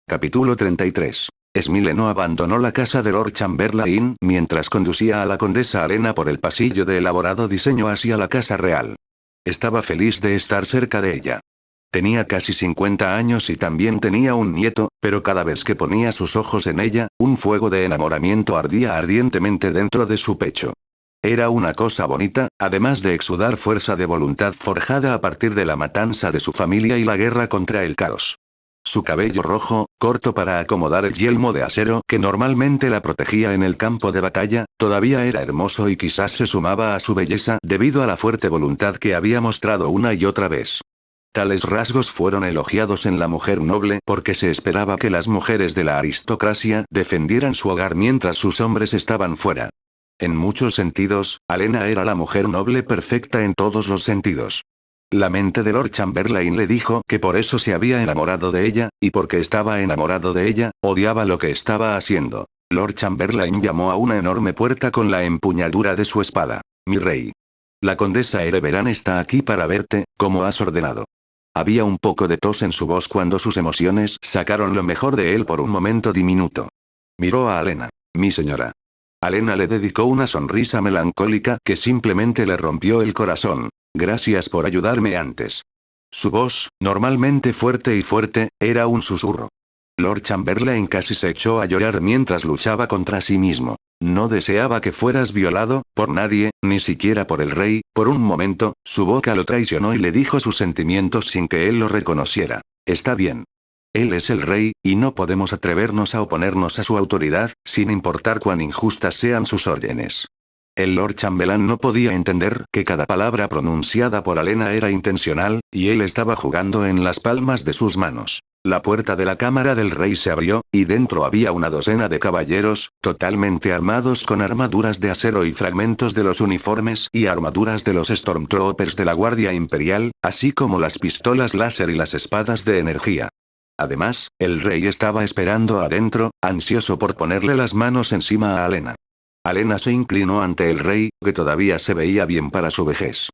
Capítulo 33. Smile no abandonó la casa de Lord Chamberlain mientras conducía a la condesa Alena por el pasillo de elaborado diseño hacia la casa real. Estaba feliz de estar cerca de ella. Tenía casi 50 años y también tenía un nieto, pero cada vez que ponía sus ojos en ella, un fuego de enamoramiento ardía ardientemente dentro de su pecho. Era una cosa bonita, además de exudar fuerza de voluntad forjada a partir de la matanza de su familia y la guerra contra el caos. Su cabello rojo, corto para acomodar el yelmo de acero que normalmente la protegía en el campo de batalla, todavía era hermoso y quizás se sumaba a su belleza debido a la fuerte voluntad que había mostrado una y otra vez. Tales rasgos fueron elogiados en la mujer noble porque se esperaba que las mujeres de la aristocracia defendieran su hogar mientras sus hombres estaban fuera. En muchos sentidos, Alena era la mujer noble perfecta en todos los sentidos. La mente de Lord Chamberlain le dijo que por eso se había enamorado de ella, y porque estaba enamorado de ella, odiaba lo que estaba haciendo. Lord Chamberlain llamó a una enorme puerta con la empuñadura de su espada. «Mi rey. La condesa Ereberan está aquí para verte, como has ordenado». Había un poco de tos en su voz cuando sus emociones sacaron lo mejor de él por un momento diminuto. Miró a Alena. «Mi señora». Alena le dedicó una sonrisa melancólica que simplemente le rompió el corazón. «Gracias por ayudarme antes». Su voz, normalmente fuerte y fuerte, era un susurro. Lord Chamberlain casi se echó a llorar mientras luchaba contra sí mismo. No deseaba que fueras violado, por nadie, ni siquiera por el rey. Por un momento, su boca lo traicionó y le dijo sus sentimientos sin que él lo reconociera. Está bien. Él es el rey, y no podemos atrevernos a oponernos a su autoridad, sin importar cuán injustas sean sus órdenes. El Lord Chambelán no podía entender que cada palabra pronunciada por Alena era intencional, y él estaba jugando en las palmas de sus manos. La puerta de la cámara del rey se abrió, y dentro había una docena de caballeros, totalmente armados con armaduras de acero y fragmentos de los uniformes y armaduras de los Stormtroopers de la Guardia Imperial, así como las pistolas láser y las espadas de energía. Además, el rey estaba esperando adentro, ansioso por ponerle las manos encima a Alena. Alena se inclinó ante el rey, que todavía se veía bien para su vejez.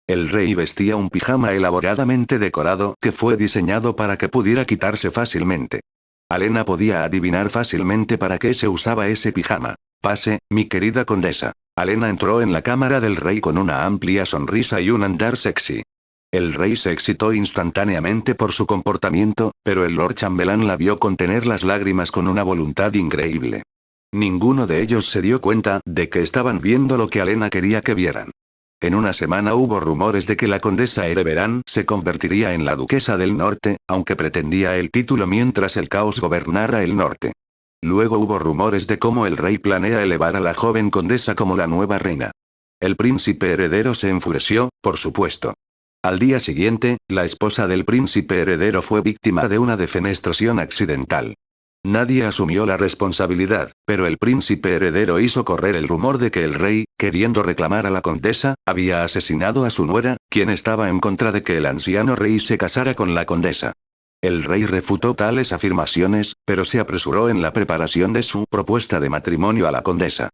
El rey vestía un pijama elaboradamente decorado que fue diseñado para que pudiera quitarse fácilmente. Alena podía adivinar fácilmente para qué se usaba ese pijama. «Pase, mi querida condesa». Alena entró en la cámara del rey con una amplia sonrisa y un andar sexy. El rey se excitó instantáneamente por su comportamiento, pero el Lord Chambelán la vio contener las lágrimas con una voluntad increíble. Ninguno de ellos se dio cuenta de que estaban viendo lo que Alena quería que vieran. En una semana hubo rumores de que la condesa Ereberan se convertiría en la duquesa del norte, aunque pretendía el título mientras el caos gobernara el norte. Luego hubo rumores de cómo el rey planea elevar a la joven condesa como la nueva reina. El príncipe heredero se enfureció, por supuesto. Al día siguiente, la esposa del príncipe heredero fue víctima de una defenestración accidental. Nadie asumió la responsabilidad, pero el príncipe heredero hizo correr el rumor de que el rey, queriendo reclamar a la condesa, había asesinado a su nuera, quien estaba en contra de que el anciano rey se casara con la condesa. El rey refutó tales afirmaciones, pero se apresuró en la preparación de su propuesta de matrimonio a la condesa.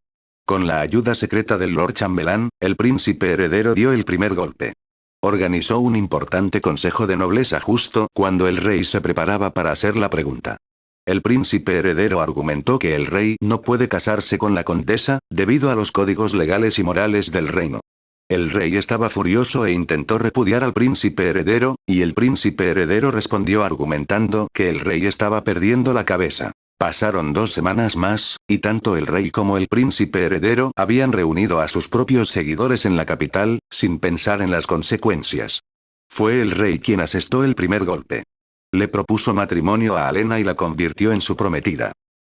Con la ayuda secreta del Lord Chambelán, el príncipe heredero dio el primer golpe. Organizó un importante consejo de nobleza justo cuando el rey se preparaba para hacer la pregunta. El príncipe heredero argumentó que el rey no puede casarse con la condesa, debido a los códigos legales y morales del reino. El rey estaba furioso e intentó repudiar al príncipe heredero, y el príncipe heredero respondió argumentando que el rey estaba perdiendo la cabeza. Pasaron 2 semanas más, y tanto el rey como el príncipe heredero habían reunido a sus propios seguidores en la capital, sin pensar en las consecuencias. Fue el rey quien asestó el primer golpe. Le propuso matrimonio a Alena y la convirtió en su prometida.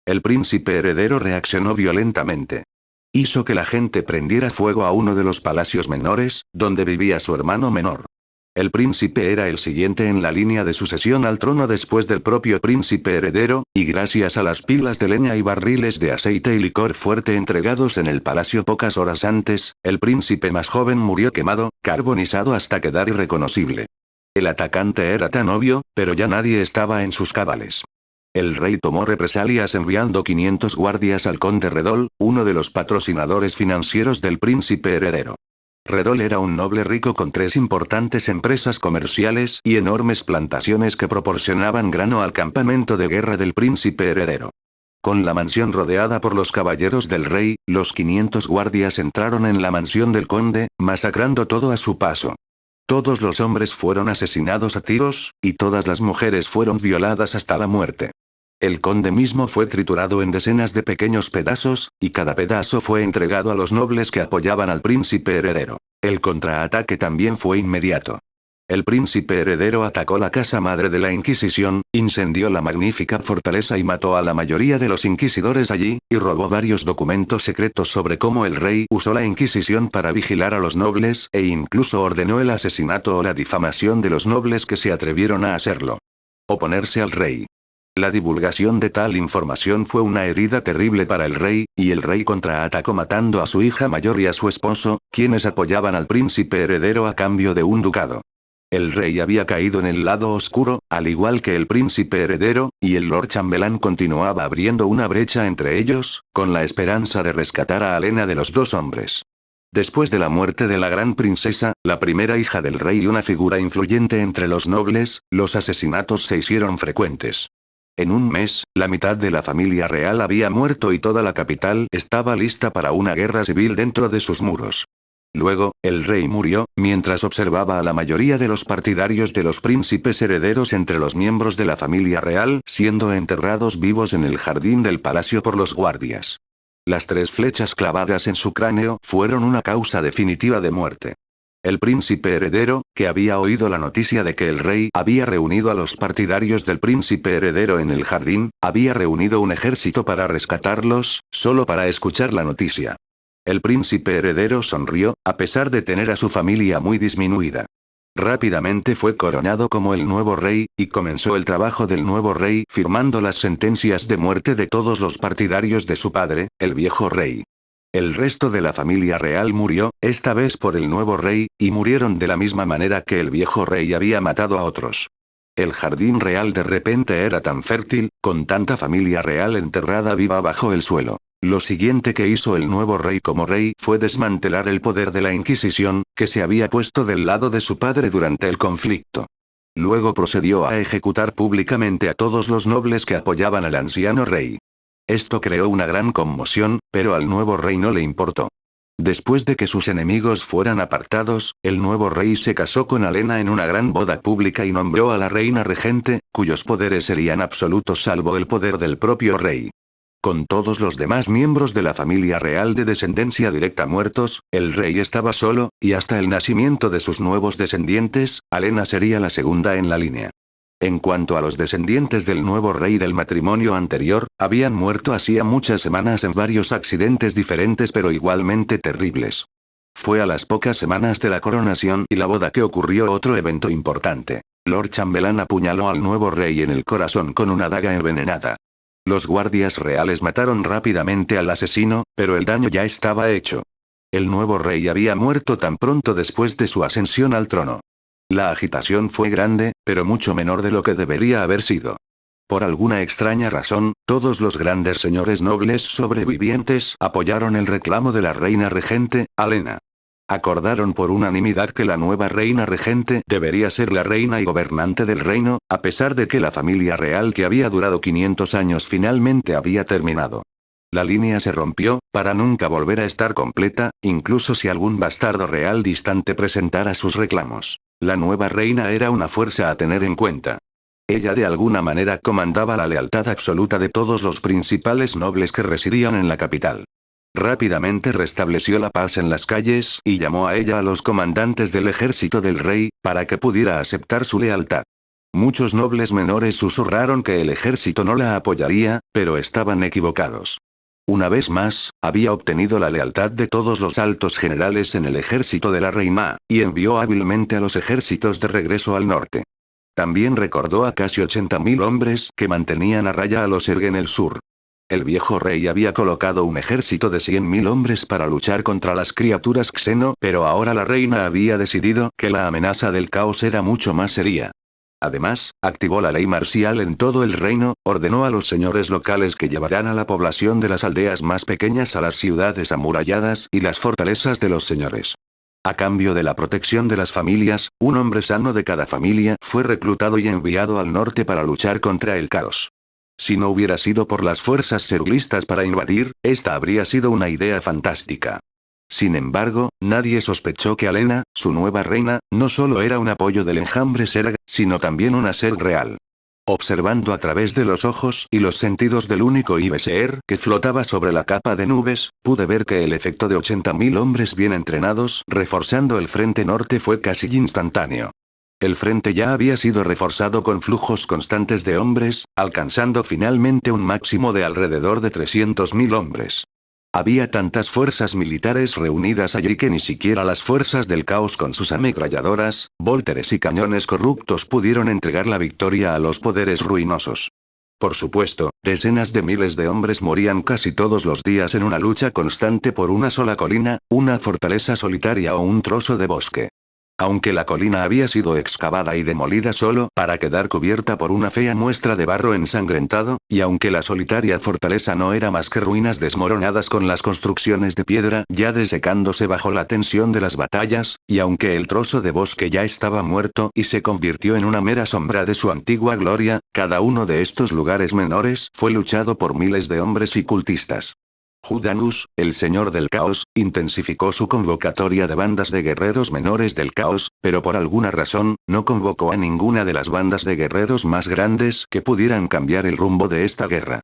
El príncipe heredero reaccionó violentamente. Hizo que la gente prendiera fuego a uno de los palacios menores, donde vivía su hermano menor. El príncipe era el siguiente en la línea de sucesión al trono después del propio príncipe heredero, y gracias a las pilas de leña y barriles de aceite y licor fuerte entregados en el palacio pocas horas antes, el príncipe más joven murió quemado, carbonizado hasta quedar irreconocible. El atacante era tan obvio, pero ya nadie estaba en sus cabales. El rey tomó represalias enviando 500 guardias al conde Redol, uno de los patrocinadores financieros del príncipe heredero. Redol era un noble rico con 3 importantes empresas comerciales y enormes plantaciones que proporcionaban grano al campamento de guerra del príncipe heredero. Con la mansión rodeada por los caballeros del rey, los 500 guardias entraron en la mansión del conde, masacrando todo a su paso. Todos los hombres fueron asesinados a tiros, y todas las mujeres fueron violadas hasta la muerte. El conde mismo fue triturado en decenas de pequeños pedazos, y cada pedazo fue entregado a los nobles que apoyaban al príncipe heredero. El contraataque también fue inmediato. El príncipe heredero atacó la casa madre de la Inquisición, incendió la magnífica fortaleza y mató a la mayoría de los inquisidores allí, y robó varios documentos secretos sobre cómo el rey usó la Inquisición para vigilar a los nobles, e incluso ordenó el asesinato o la difamación de los nobles que se atrevieron a hacerlo. Oponerse al rey. La divulgación de tal información fue una herida terrible para el rey, y el rey contraatacó matando a su hija mayor y a su esposo, quienes apoyaban al príncipe heredero a cambio de un ducado. El rey había caído en el lado oscuro, al igual que el príncipe heredero, y el Lord Chambelán continuaba abriendo una brecha entre ellos, con la esperanza de rescatar a Alena de los dos hombres. Después de la muerte de la gran princesa, la primera hija del rey y una figura influyente entre los nobles, los asesinatos se hicieron frecuentes. En un mes, la mitad de la familia real había muerto y toda la capital estaba lista para una guerra civil dentro de sus muros. Luego, el rey murió, mientras observaba a la mayoría de los partidarios de los príncipes herederos entre los miembros de la familia real siendo enterrados vivos en el jardín del palacio por los guardias. Las 3 flechas clavadas en su cráneo fueron una causa definitiva de muerte. El príncipe heredero, que había oído la noticia de que el rey había reunido a los partidarios del príncipe heredero en el jardín, había reunido un ejército para rescatarlos, solo para escuchar la noticia. El príncipe heredero sonrió, a pesar de tener a su familia muy disminuida. Rápidamente fue coronado como el nuevo rey, y comenzó el trabajo del nuevo rey firmando las sentencias de muerte de todos los partidarios de su padre, el viejo rey. El resto de la familia real murió, esta vez por el nuevo rey, y murieron de la misma manera que el viejo rey había matado a otros. El jardín real de repente era tan fértil, con tanta familia real enterrada viva bajo el suelo. Lo siguiente que hizo el nuevo rey como rey fue desmantelar el poder de la Inquisición, que se había puesto del lado de su padre durante el conflicto. Luego procedió a ejecutar públicamente a todos los nobles que apoyaban al anciano rey. Esto creó una gran conmoción, pero al nuevo rey no le importó. Después de que sus enemigos fueran apartados, el nuevo rey se casó con Alena en una gran boda pública y nombró a la reina regente, cuyos poderes serían absolutos salvo el poder del propio rey. Con todos los demás miembros de la familia real de descendencia directa muertos, el rey estaba solo, y hasta el nacimiento de sus nuevos descendientes, Alena sería la segunda en la línea. En cuanto a los descendientes del nuevo rey del matrimonio anterior, habían muerto hacía muchas semanas en varios accidentes diferentes pero igualmente terribles. Fue a las pocas semanas de la coronación y la boda que ocurrió otro evento importante. Lord Chambelán apuñaló al nuevo rey en el corazón con una daga envenenada. Los guardias reales mataron rápidamente al asesino, pero el daño ya estaba hecho. El nuevo rey había muerto tan pronto después de su ascensión al trono. La agitación fue grande, pero mucho menor de lo que debería haber sido. Por alguna extraña razón, todos los grandes señores nobles sobrevivientes apoyaron el reclamo de la reina regente, Alena. Acordaron por unanimidad que la nueva reina regente debería ser la reina y gobernante del reino, a pesar de que la familia real que había durado 500 años finalmente había terminado. La línea se rompió, para nunca volver a estar completa, incluso si algún bastardo real distante presentara sus reclamos. La nueva reina era una fuerza a tener en cuenta. Ella de alguna manera comandaba la lealtad absoluta de todos los principales nobles que residían en la capital. Rápidamente restableció la paz en las calles y llamó a ella a los comandantes del ejército del rey, para que pudiera aceptar su lealtad. Muchos nobles menores susurraron que el ejército no la apoyaría, pero estaban equivocados. Una vez más, había obtenido la lealtad de todos los altos generales en el ejército de la reina, y envió hábilmente a los ejércitos de regreso al norte. También recordó a casi 80.000 hombres que mantenían a raya a los Erg en el sur. El viejo rey había colocado un ejército de 100.000 hombres para luchar contra las criaturas Xeno, pero ahora la reina había decidido que la amenaza del caos era mucho más seria. Además, activó la ley marcial en todo el reino, ordenó a los señores locales que llevaran a la población de las aldeas más pequeñas a las ciudades amuralladas y las fortalezas de los señores. A cambio de la protección de las familias, un hombre sano de cada familia fue reclutado y enviado al norte para luchar contra el caos. Si no hubiera sido por las fuerzas serglistas para invadir, esta habría sido una idea fantástica. Sin embargo, nadie sospechó que Alena, su nueva reina, no solo era un apoyo del enjambre Serg, sino también una Serg real. Observando a través de los ojos y los sentidos del único Ibeseer que flotaba sobre la capa de nubes, pude ver que el efecto de 80.000 hombres bien entrenados reforzando el frente norte fue casi instantáneo. El frente ya había sido reforzado con flujos constantes de hombres, alcanzando finalmente un máximo de alrededor de 300.000 hombres. Había tantas fuerzas militares reunidas allí que ni siquiera las fuerzas del caos con sus ametralladoras, vólteres y cañones corruptos pudieron entregar la victoria a los poderes ruinosos. Por supuesto, decenas de miles de hombres morían casi todos los días en una lucha constante por una sola colina, una fortaleza solitaria o un trozo de bosque. Aunque la colina había sido excavada y demolida solo para quedar cubierta por una fea muestra de barro ensangrentado, y aunque la solitaria fortaleza no era más que ruinas desmoronadas con las construcciones de piedra ya desecándose bajo la tensión de las batallas, y aunque el trozo de bosque ya estaba muerto y se convirtió en una mera sombra de su antigua gloria, cada uno de estos lugares menores fue luchado por miles de hombres y cultistas. Judanus, el señor del caos, intensificó su convocatoria de bandas de guerreros menores del caos, pero por alguna razón, no convocó a ninguna de las bandas de guerreros más grandes que pudieran cambiar el rumbo de esta guerra.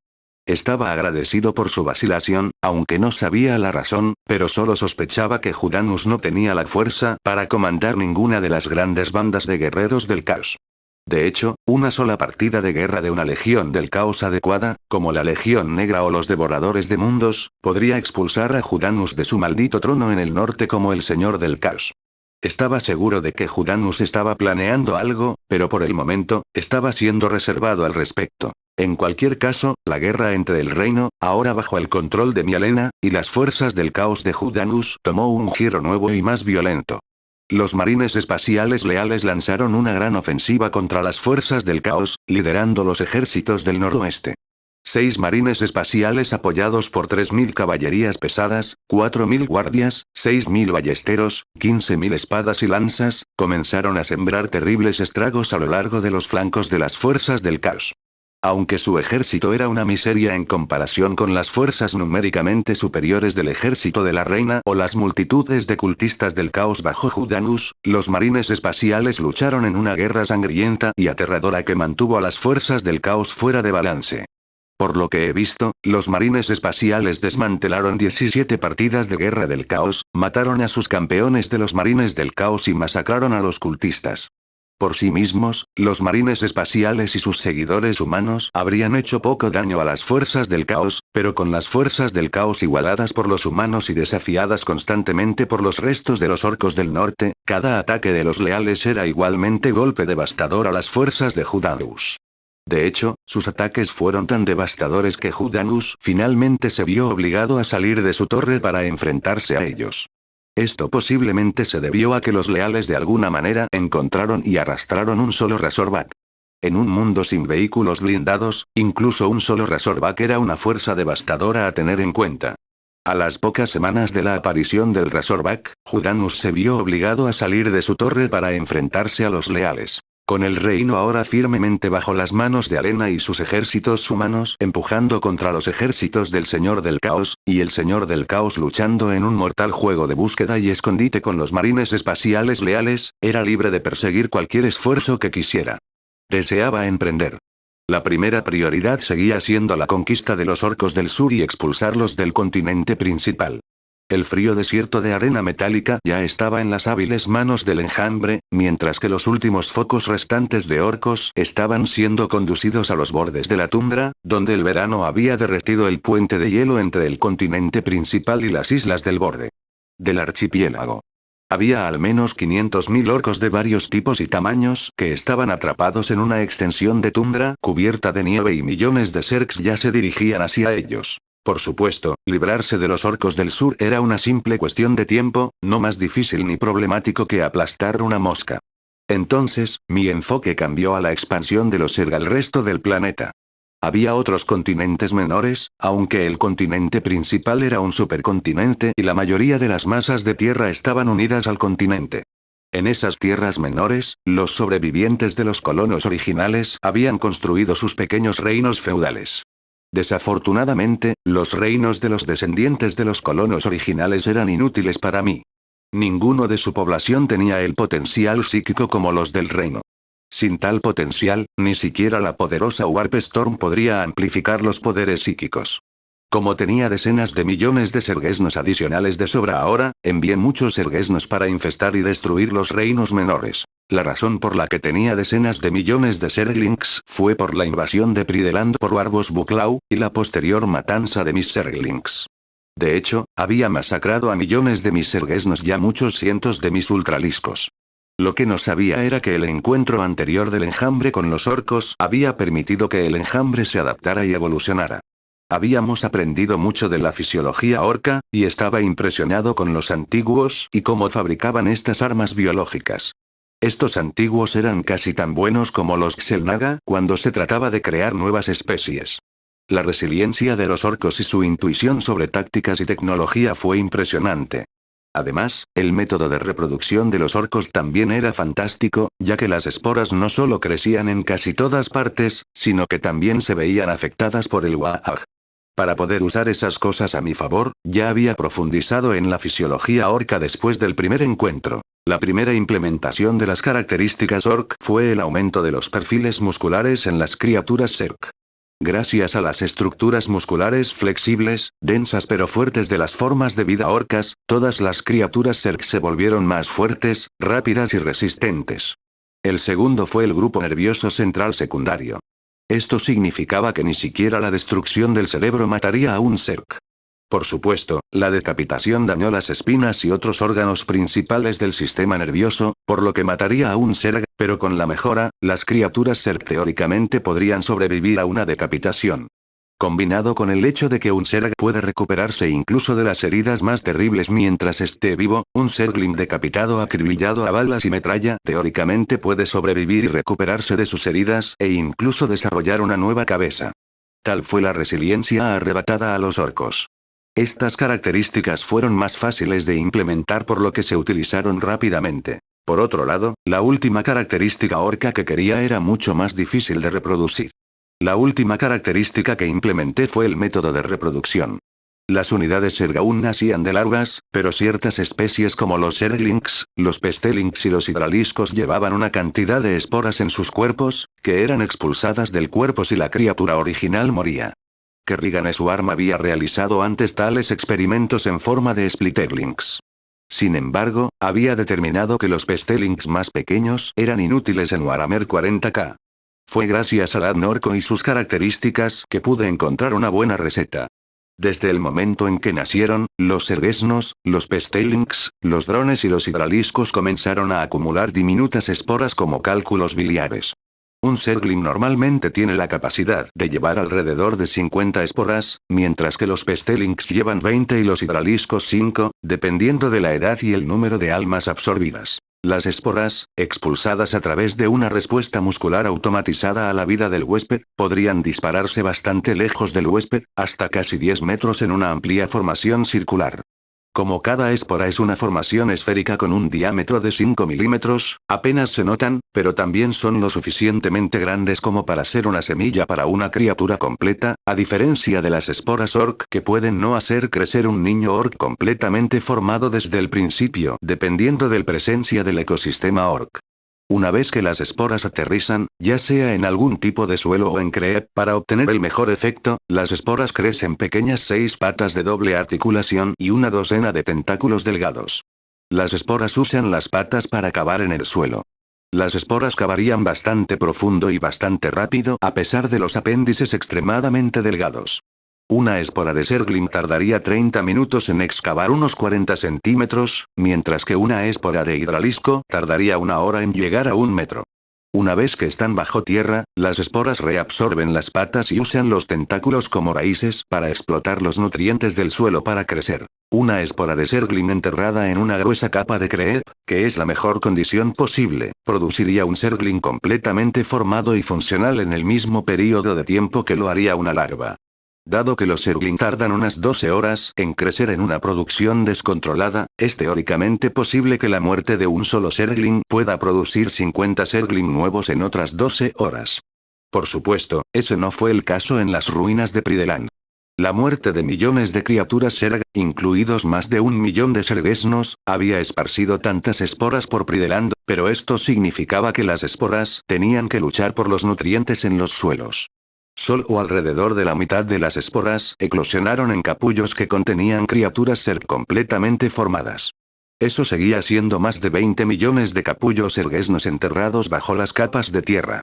Estaba agradecido por su vacilación, aunque no sabía la razón, pero solo sospechaba que Judanus no tenía la fuerza para comandar ninguna de las grandes bandas de guerreros del caos. De hecho, una sola partida de guerra de una legión del caos adecuada, como la Legión Negra o los Devoradores de Mundos, podría expulsar a Judanus de su maldito trono en el norte como el señor del caos. Estaba seguro de que Judanus estaba planeando algo, pero por el momento, estaba siendo reservado al respecto. En cualquier caso, la guerra entre el reino, ahora bajo el control de Mialena, y las fuerzas del caos de Judanus tomó un giro nuevo y más violento. Los marines espaciales leales lanzaron una gran ofensiva contra las fuerzas del caos, liderando los ejércitos del noroeste. 6 marines espaciales apoyados por 3.000 caballerías pesadas, 4.000 guardias, 6.000 ballesteros, 15.000 espadas y lanzas, comenzaron a sembrar terribles estragos a lo largo de los flancos de las fuerzas del caos. Aunque su ejército era una miseria en comparación con las fuerzas numéricamente superiores del ejército de la reina o las multitudes de cultistas del caos bajo Judanus, los marines espaciales lucharon en una guerra sangrienta y aterradora que mantuvo a las fuerzas del caos fuera de balance. Por lo que he visto, los marines espaciales desmantelaron 17 partidas de guerra del caos, mataron a sus campeones de los marines del caos y masacraron a los cultistas. Por sí mismos, los marines espaciales y sus seguidores humanos habrían hecho poco daño a las fuerzas del caos, pero con las fuerzas del caos igualadas por los humanos y desafiadas constantemente por los restos de los orcos del norte, cada ataque de los leales era igualmente golpe devastador a las fuerzas de Judanus. De hecho, sus ataques fueron tan devastadores que Judanus finalmente se vio obligado a salir de su torre para enfrentarse a ellos. Esto posiblemente se debió a que los leales de alguna manera encontraron y arrastraron un solo Razorback. En un mundo sin vehículos blindados, incluso un solo Razorback era una fuerza devastadora a tener en cuenta. A las pocas semanas de la aparición del Razorback, Judanus se vio obligado a salir de su torre para enfrentarse a los leales. Con el reino ahora firmemente bajo las manos de Alena y sus ejércitos humanos empujando contra los ejércitos del Señor del Caos, y el Señor del Caos luchando en un mortal juego de búsqueda y escondite con los marines espaciales leales, era libre de perseguir cualquier esfuerzo que quisiera. Deseaba emprender. La primera prioridad seguía siendo la conquista de los orcos del sur y expulsarlos del continente principal. El frío desierto de arena metálica ya estaba en las hábiles manos del enjambre, mientras que los últimos focos restantes de orcos estaban siendo conducidos a los bordes de la tundra, donde el verano había derretido el puente de hielo entre el continente principal y las islas del borde del archipiélago. Había al menos 500.000 orcos de varios tipos y tamaños que estaban atrapados en una extensión de tundra cubierta de nieve y millones de zergs ya se dirigían hacia ellos. Por supuesto, librarse de los orcos del sur era una simple cuestión de tiempo, no más difícil ni problemático que aplastar una mosca. Entonces, mi enfoque cambió a la expansión de los zerg al resto del planeta. Había otros continentes menores, aunque el continente principal era un supercontinente y la mayoría de las masas de tierra estaban unidas al continente. En esas tierras menores, los sobrevivientes de los colonos originales habían construido sus pequeños reinos feudales. Desafortunadamente, los reinos de los descendientes de los colonos originales eran inútiles para mí. Ninguno de su población tenía el potencial psíquico como los del reino. Sin tal potencial, ni siquiera la poderosa Warp Storm podría amplificar los poderes psíquicos. Como tenía decenas de millones de serguesnos adicionales de sobra ahora, envié muchos serguesnos para infestar y destruir los reinos menores. La razón por la que tenía decenas de millones de serglings fue por la invasión de Prideland por Warbos Buklau, y la posterior matanza de mis serglings. De hecho, había masacrado a millones de mis serguesnos y a muchos cientos de mis ultraliscos. Lo que no sabía era que el encuentro anterior del enjambre con los orcos había permitido que el enjambre se adaptara y evolucionara. Habíamos aprendido mucho de la fisiología orca, y estaba impresionado con los antiguos y cómo fabricaban estas armas biológicas. Estos antiguos eran casi tan buenos como los Xel'Naga cuando se trataba de crear nuevas especies. La resiliencia de los orcos y su intuición sobre tácticas y tecnología fue impresionante. Además, el método de reproducción de los orcos también era fantástico, ya que las esporas no solo crecían en casi todas partes, sino que también se veían afectadas por el Waag. Para poder usar esas cosas a mi favor, ya había profundizado en la fisiología orca después del primer encuentro. La primera implementación de las características orc fue el aumento de los perfiles musculares en las criaturas Zerg. Gracias a las estructuras musculares flexibles, densas pero fuertes de las formas de vida orcas, todas las criaturas Zerg se volvieron más fuertes, rápidas y resistentes. El segundo fue el grupo nervioso central secundario. Esto significaba que ni siquiera la destrucción del cerebro mataría a un Zerg. Por supuesto, la decapitación dañó las espinas y otros órganos principales del sistema nervioso, por lo que mataría a un Zerg, pero con la mejora, las criaturas Zerg teóricamente podrían sobrevivir a una decapitación. Combinado con el hecho de que un Zerg puede recuperarse incluso de las heridas más terribles mientras esté vivo, un Zergling decapitado acribillado a balas y metralla teóricamente puede sobrevivir y recuperarse de sus heridas e incluso desarrollar una nueva cabeza. Tal fue la resiliencia arrebatada a los orcos. Estas características fueron más fáciles de implementar por lo que se utilizaron rápidamente. Por otro lado, la última característica orca que quería era mucho más difícil de reproducir. La última característica que implementé fue el método de reproducción. Las unidades Zerg aún nacían de larvas, pero ciertas especies como los Zerglings, los Pestelings y los Hidraliscos llevaban una cantidad de esporas en sus cuerpos, que eran expulsadas del cuerpo si la criatura original moría. Kerrigan Swarm había realizado antes tales experimentos en forma de Splitterlings. Sin embargo, había determinado que los Pestelings más pequeños eran inútiles en Warhammer 40k. Fue gracias al Adnorco y sus características que pude encontrar una buena receta. Desde el momento en que nacieron, los serguesnos, los Pestelings, los drones y los hidraliscos comenzaron a acumular diminutas esporas como cálculos biliares. Un Zergling normalmente tiene la capacidad de llevar alrededor de 50 esporas, mientras que los Pestelings llevan 20 y los hidraliscos 5, dependiendo de la edad y el número de almas absorbidas. Las esporas, expulsadas a través de una respuesta muscular automatizada a la vida del huésped, podrían dispararse bastante lejos del huésped, hasta casi 10 metros en una amplia formación circular. Como cada espora es una formación esférica con un diámetro de 5 milímetros, apenas se notan, pero también son lo suficientemente grandes como para ser una semilla para una criatura completa, a diferencia de las esporas orc que pueden no hacer crecer un niño orc completamente formado desde el principio, dependiendo de la presencia del ecosistema orc. Una vez que las esporas aterrizan, ya sea en algún tipo de suelo o en creep, para obtener el mejor efecto, las esporas crecen pequeñas 6 patas de doble articulación y una docena de tentáculos delgados. Las esporas usan las patas para cavar en el suelo. Las esporas cavarían bastante profundo y bastante rápido a pesar de los apéndices extremadamente delgados. Una espora de Zergling tardaría 30 minutos en excavar unos 40 centímetros, mientras que una espora de hidralisco tardaría 1 hora en llegar a 1 metro. Una vez que están bajo tierra, las esporas reabsorben las patas y usan los tentáculos como raíces para explotar los nutrientes del suelo para crecer. Una espora de Zerglin enterrada en una gruesa capa de creep, que es la mejor condición posible, produciría un Zerglin completamente formado y funcional en el mismo período de tiempo que lo haría una larva. Dado que los Zerglin tardan unas 12 horas en crecer en una producción descontrolada, es teóricamente posible que la muerte de un solo Zerglin pueda producir 50 Zerglin nuevos en otras 12 horas. Por supuesto, ese no fue el caso en las ruinas de Prideland. La muerte de millones de criaturas Zerg, incluidos más de 1 millón de Zergesnos, había esparcido tantas esporas por Prideland, pero esto significaba que las esporas tenían que luchar por los nutrientes en los suelos. Solo alrededor de la mitad de las esporas eclosionaron en capullos que contenían criaturas Zerg completamente formadas. Eso seguía siendo más de 20 millones de capullos zergesnos enterrados bajo las capas de tierra.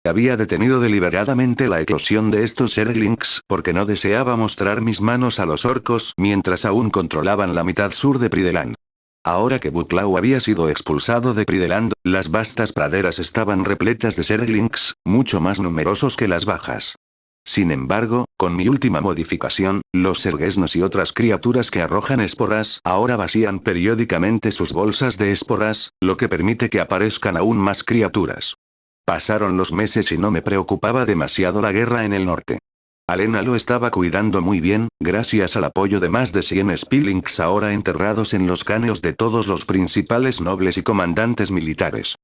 Había detenido deliberadamente la eclosión de estos Zerglings porque no deseaba mostrar mis manos a los orcos mientras aún controlaban la mitad sur de Prideland. Ahora que Buklaw había sido expulsado de Prideland, las vastas praderas estaban repletas de Zerglings, mucho más numerosos que las bajas. Sin embargo, con mi última modificación, los Zergesnos y otras criaturas que arrojan esporas ahora vacían periódicamente sus bolsas de esporas, lo que permite que aparezcan aún más criaturas. Pasaron los meses y no me preocupaba demasiado la guerra en el norte. Alena lo estaba cuidando muy bien, gracias al apoyo de más de 100 Spillings ahora enterrados en los cráneos de todos los principales nobles y comandantes militares.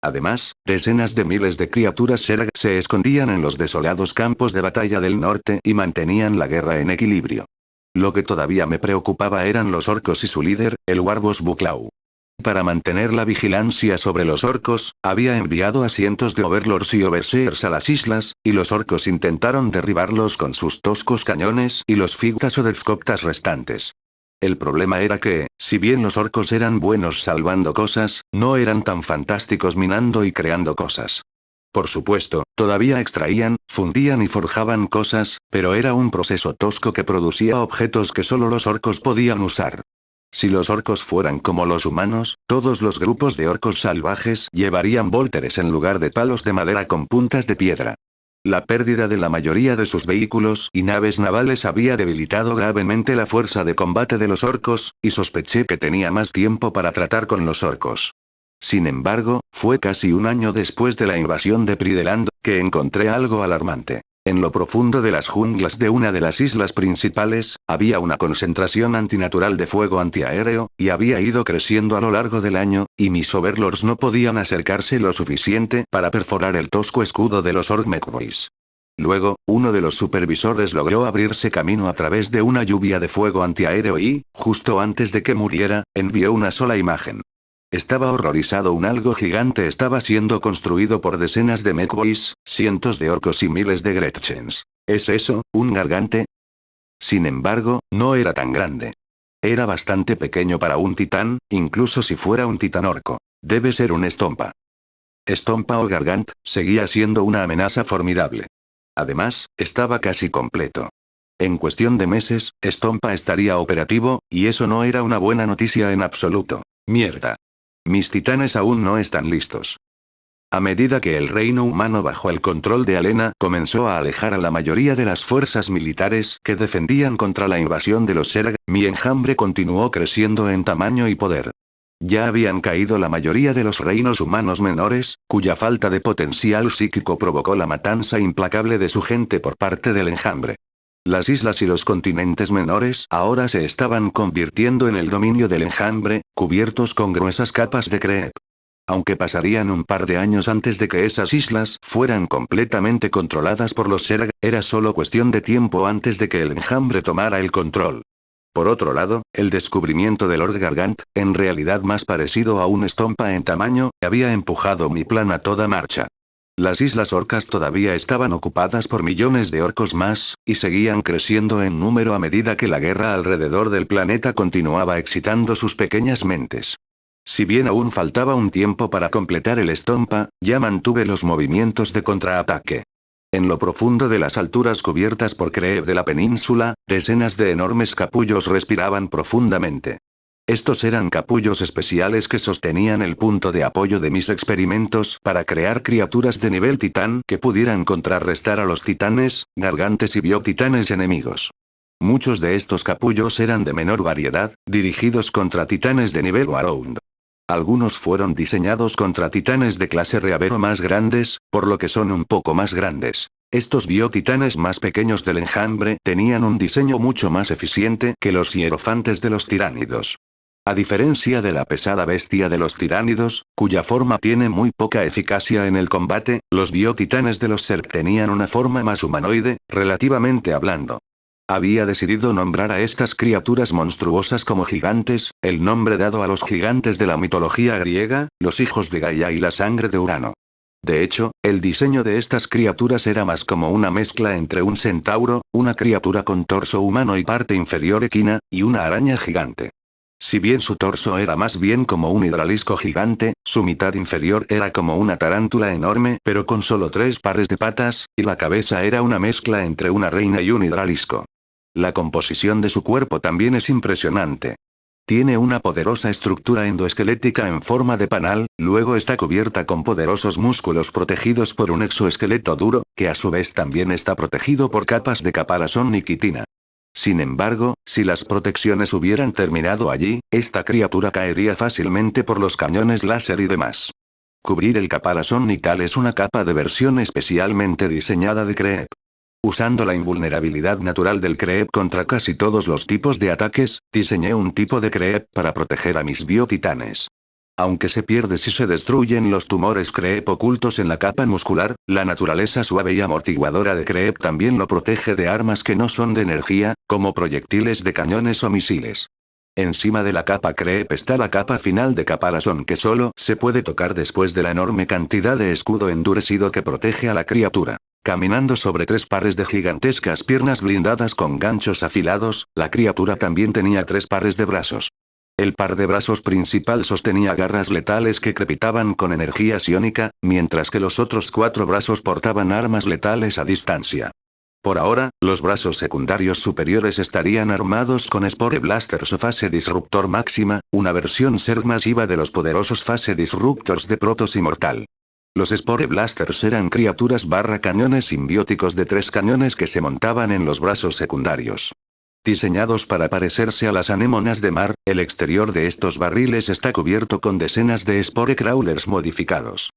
Además, decenas de miles de criaturas Zerg se escondían en los desolados campos de batalla del norte y mantenían la guerra en equilibrio. Lo que todavía me preocupaba eran los orcos y su líder, el Warboss Buklaw. Para mantener la vigilancia sobre los orcos, había enviado a cientos de overlords y overseers a las islas, y los orcos intentaron derribarlos con sus toscos cañones y los figtas o defcoptas restantes. El problema era que, si bien los orcos eran buenos salvando cosas, no eran tan fantásticos minando y creando cosas. Por supuesto, todavía extraían, fundían y forjaban cosas, pero era un proceso tosco que producía objetos que solo los orcos podían usar. Si los orcos fueran como los humanos, todos los grupos de orcos salvajes llevarían vólteres en lugar de palos de madera con puntas de piedra. La pérdida de la mayoría de sus vehículos y naves navales había debilitado gravemente la fuerza de combate de los orcos, y sospeché que tenía más tiempo para tratar con los orcos. Sin embargo, fue casi un año después de la invasión de Prideland, que encontré algo alarmante. En lo profundo de las junglas de una de las islas principales, había una concentración antinatural de fuego antiaéreo, y había ido creciendo a lo largo del año, y mis overlords no podían acercarse lo suficiente para perforar el tosco escudo de los Orc-Mechboys. Luego, uno de los supervisores logró abrirse camino a través de una lluvia de fuego antiaéreo y, justo antes de que muriera, envió una sola imagen. Estaba horrorizado. Un algo gigante estaba siendo construido por decenas de Mechboys, cientos de orcos y miles de Gretchens. ¿Es eso, un gargante? Sin embargo, no era tan grande. Era bastante pequeño para un titán, incluso si fuera un titán orco. Debe ser un Stompa. Stompa o Gargant, seguía siendo una amenaza formidable. Además, estaba casi completo. En cuestión de meses, Stompa estaría operativo, y eso no era una buena noticia en absoluto. Mierda. Mis titanes aún no están listos. A medida que el reino humano bajo el control de Alena comenzó a alejar a la mayoría de las fuerzas militares que defendían contra la invasión de los Zerg, mi enjambre continuó creciendo en tamaño y poder. Ya habían caído la mayoría de los reinos humanos menores, cuya falta de potencial psíquico provocó la matanza implacable de su gente por parte del enjambre. Las islas y los continentes menores ahora se estaban convirtiendo en el dominio del enjambre, cubiertos con gruesas capas de creep. Aunque pasarían un par de años antes de que esas islas fueran completamente controladas por los Zerg, era solo cuestión de tiempo antes de que el enjambre tomara el control. Por otro lado, el descubrimiento del Orc Gargant, en realidad más parecido a un Stompa en tamaño, había empujado mi plan a toda marcha. Las islas orcas todavía estaban ocupadas por millones de orcos más, y seguían creciendo en número a medida que la guerra alrededor del planeta continuaba excitando sus pequeñas mentes. Si bien aún faltaba un tiempo para completar el Stompa, ya mantuve los movimientos de contraataque. En lo profundo de las alturas cubiertas por creep de la península, decenas de enormes capullos respiraban profundamente. Estos eran capullos especiales que sostenían el punto de apoyo de mis experimentos para crear criaturas de nivel titán que pudieran contrarrestar a los titanes, gargantes y biotitanes enemigos. Muchos de estos capullos eran de menor variedad, dirigidos contra titanes de nivel Around. Algunos fueron diseñados contra titanes de clase Reavero más grandes, por lo que son un poco más grandes. Estos biotitanes más pequeños del enjambre tenían un diseño mucho más eficiente que los hierofantes de los tiránidos. A diferencia de la pesada bestia de los tiránidos, cuya forma tiene muy poca eficacia en el combate, los biotitanes de los Zerg tenían una forma más humanoide, relativamente hablando. Había decidido nombrar a estas criaturas monstruosas como gigantes, el nombre dado a los gigantes de la mitología griega, los hijos de Gaia y la sangre de Urano. De hecho, el diseño de estas criaturas era más como una mezcla entre un centauro, una criatura con torso humano y parte inferior equina, y una araña gigante. Si bien su torso era más bien como un hidralisco gigante, su mitad inferior era como una tarántula enorme pero con solo 3 pares de patas, y la cabeza era una mezcla entre una reina y un hidralisco. La composición de su cuerpo también es impresionante. Tiene una poderosa estructura endoesquelética en forma de panal, luego está cubierta con poderosos músculos protegidos por un exoesqueleto duro, que a su vez también está protegido por capas de caparazón y quitina. Sin embargo, si las protecciones hubieran terminado allí, esta criatura caería fácilmente por los cañones láser y demás. Cubrir el caparazón nical es una capa de versión especialmente diseñada de Creep. Usando la invulnerabilidad natural del Creep contra casi todos los tipos de ataques, diseñé un tipo de Creep para proteger a mis biotitanes. Aunque se pierde si se destruyen los tumores Creep ocultos en la capa muscular, la naturaleza suave y amortiguadora de Creep también lo protege de armas que no son de energía, como proyectiles de cañones o misiles. Encima de la capa Creep está la capa final de caparazón que solo se puede tocar después de la enorme cantidad de escudo endurecido que protege a la criatura. Caminando sobre 3 pares de gigantescas piernas blindadas con ganchos afilados, la criatura también tenía 3 pares de brazos. El par de brazos principal sostenía garras letales que crepitaban con energía psiónica, mientras que los otros 4 brazos portaban armas letales a distancia. Por ahora, los brazos secundarios superiores estarían armados con Spore Blasters o Fase Disruptor Máxima, una versión Zerg masiva de los poderosos Fase Disruptors de Protoss Immortal. Los Spore Blasters eran criaturas cañones simbióticos de 3 cañones que se montaban en los brazos secundarios. Diseñados para parecerse a las anémonas de mar, el exterior de estos barriles está cubierto con decenas de Spore Crawlers modificados.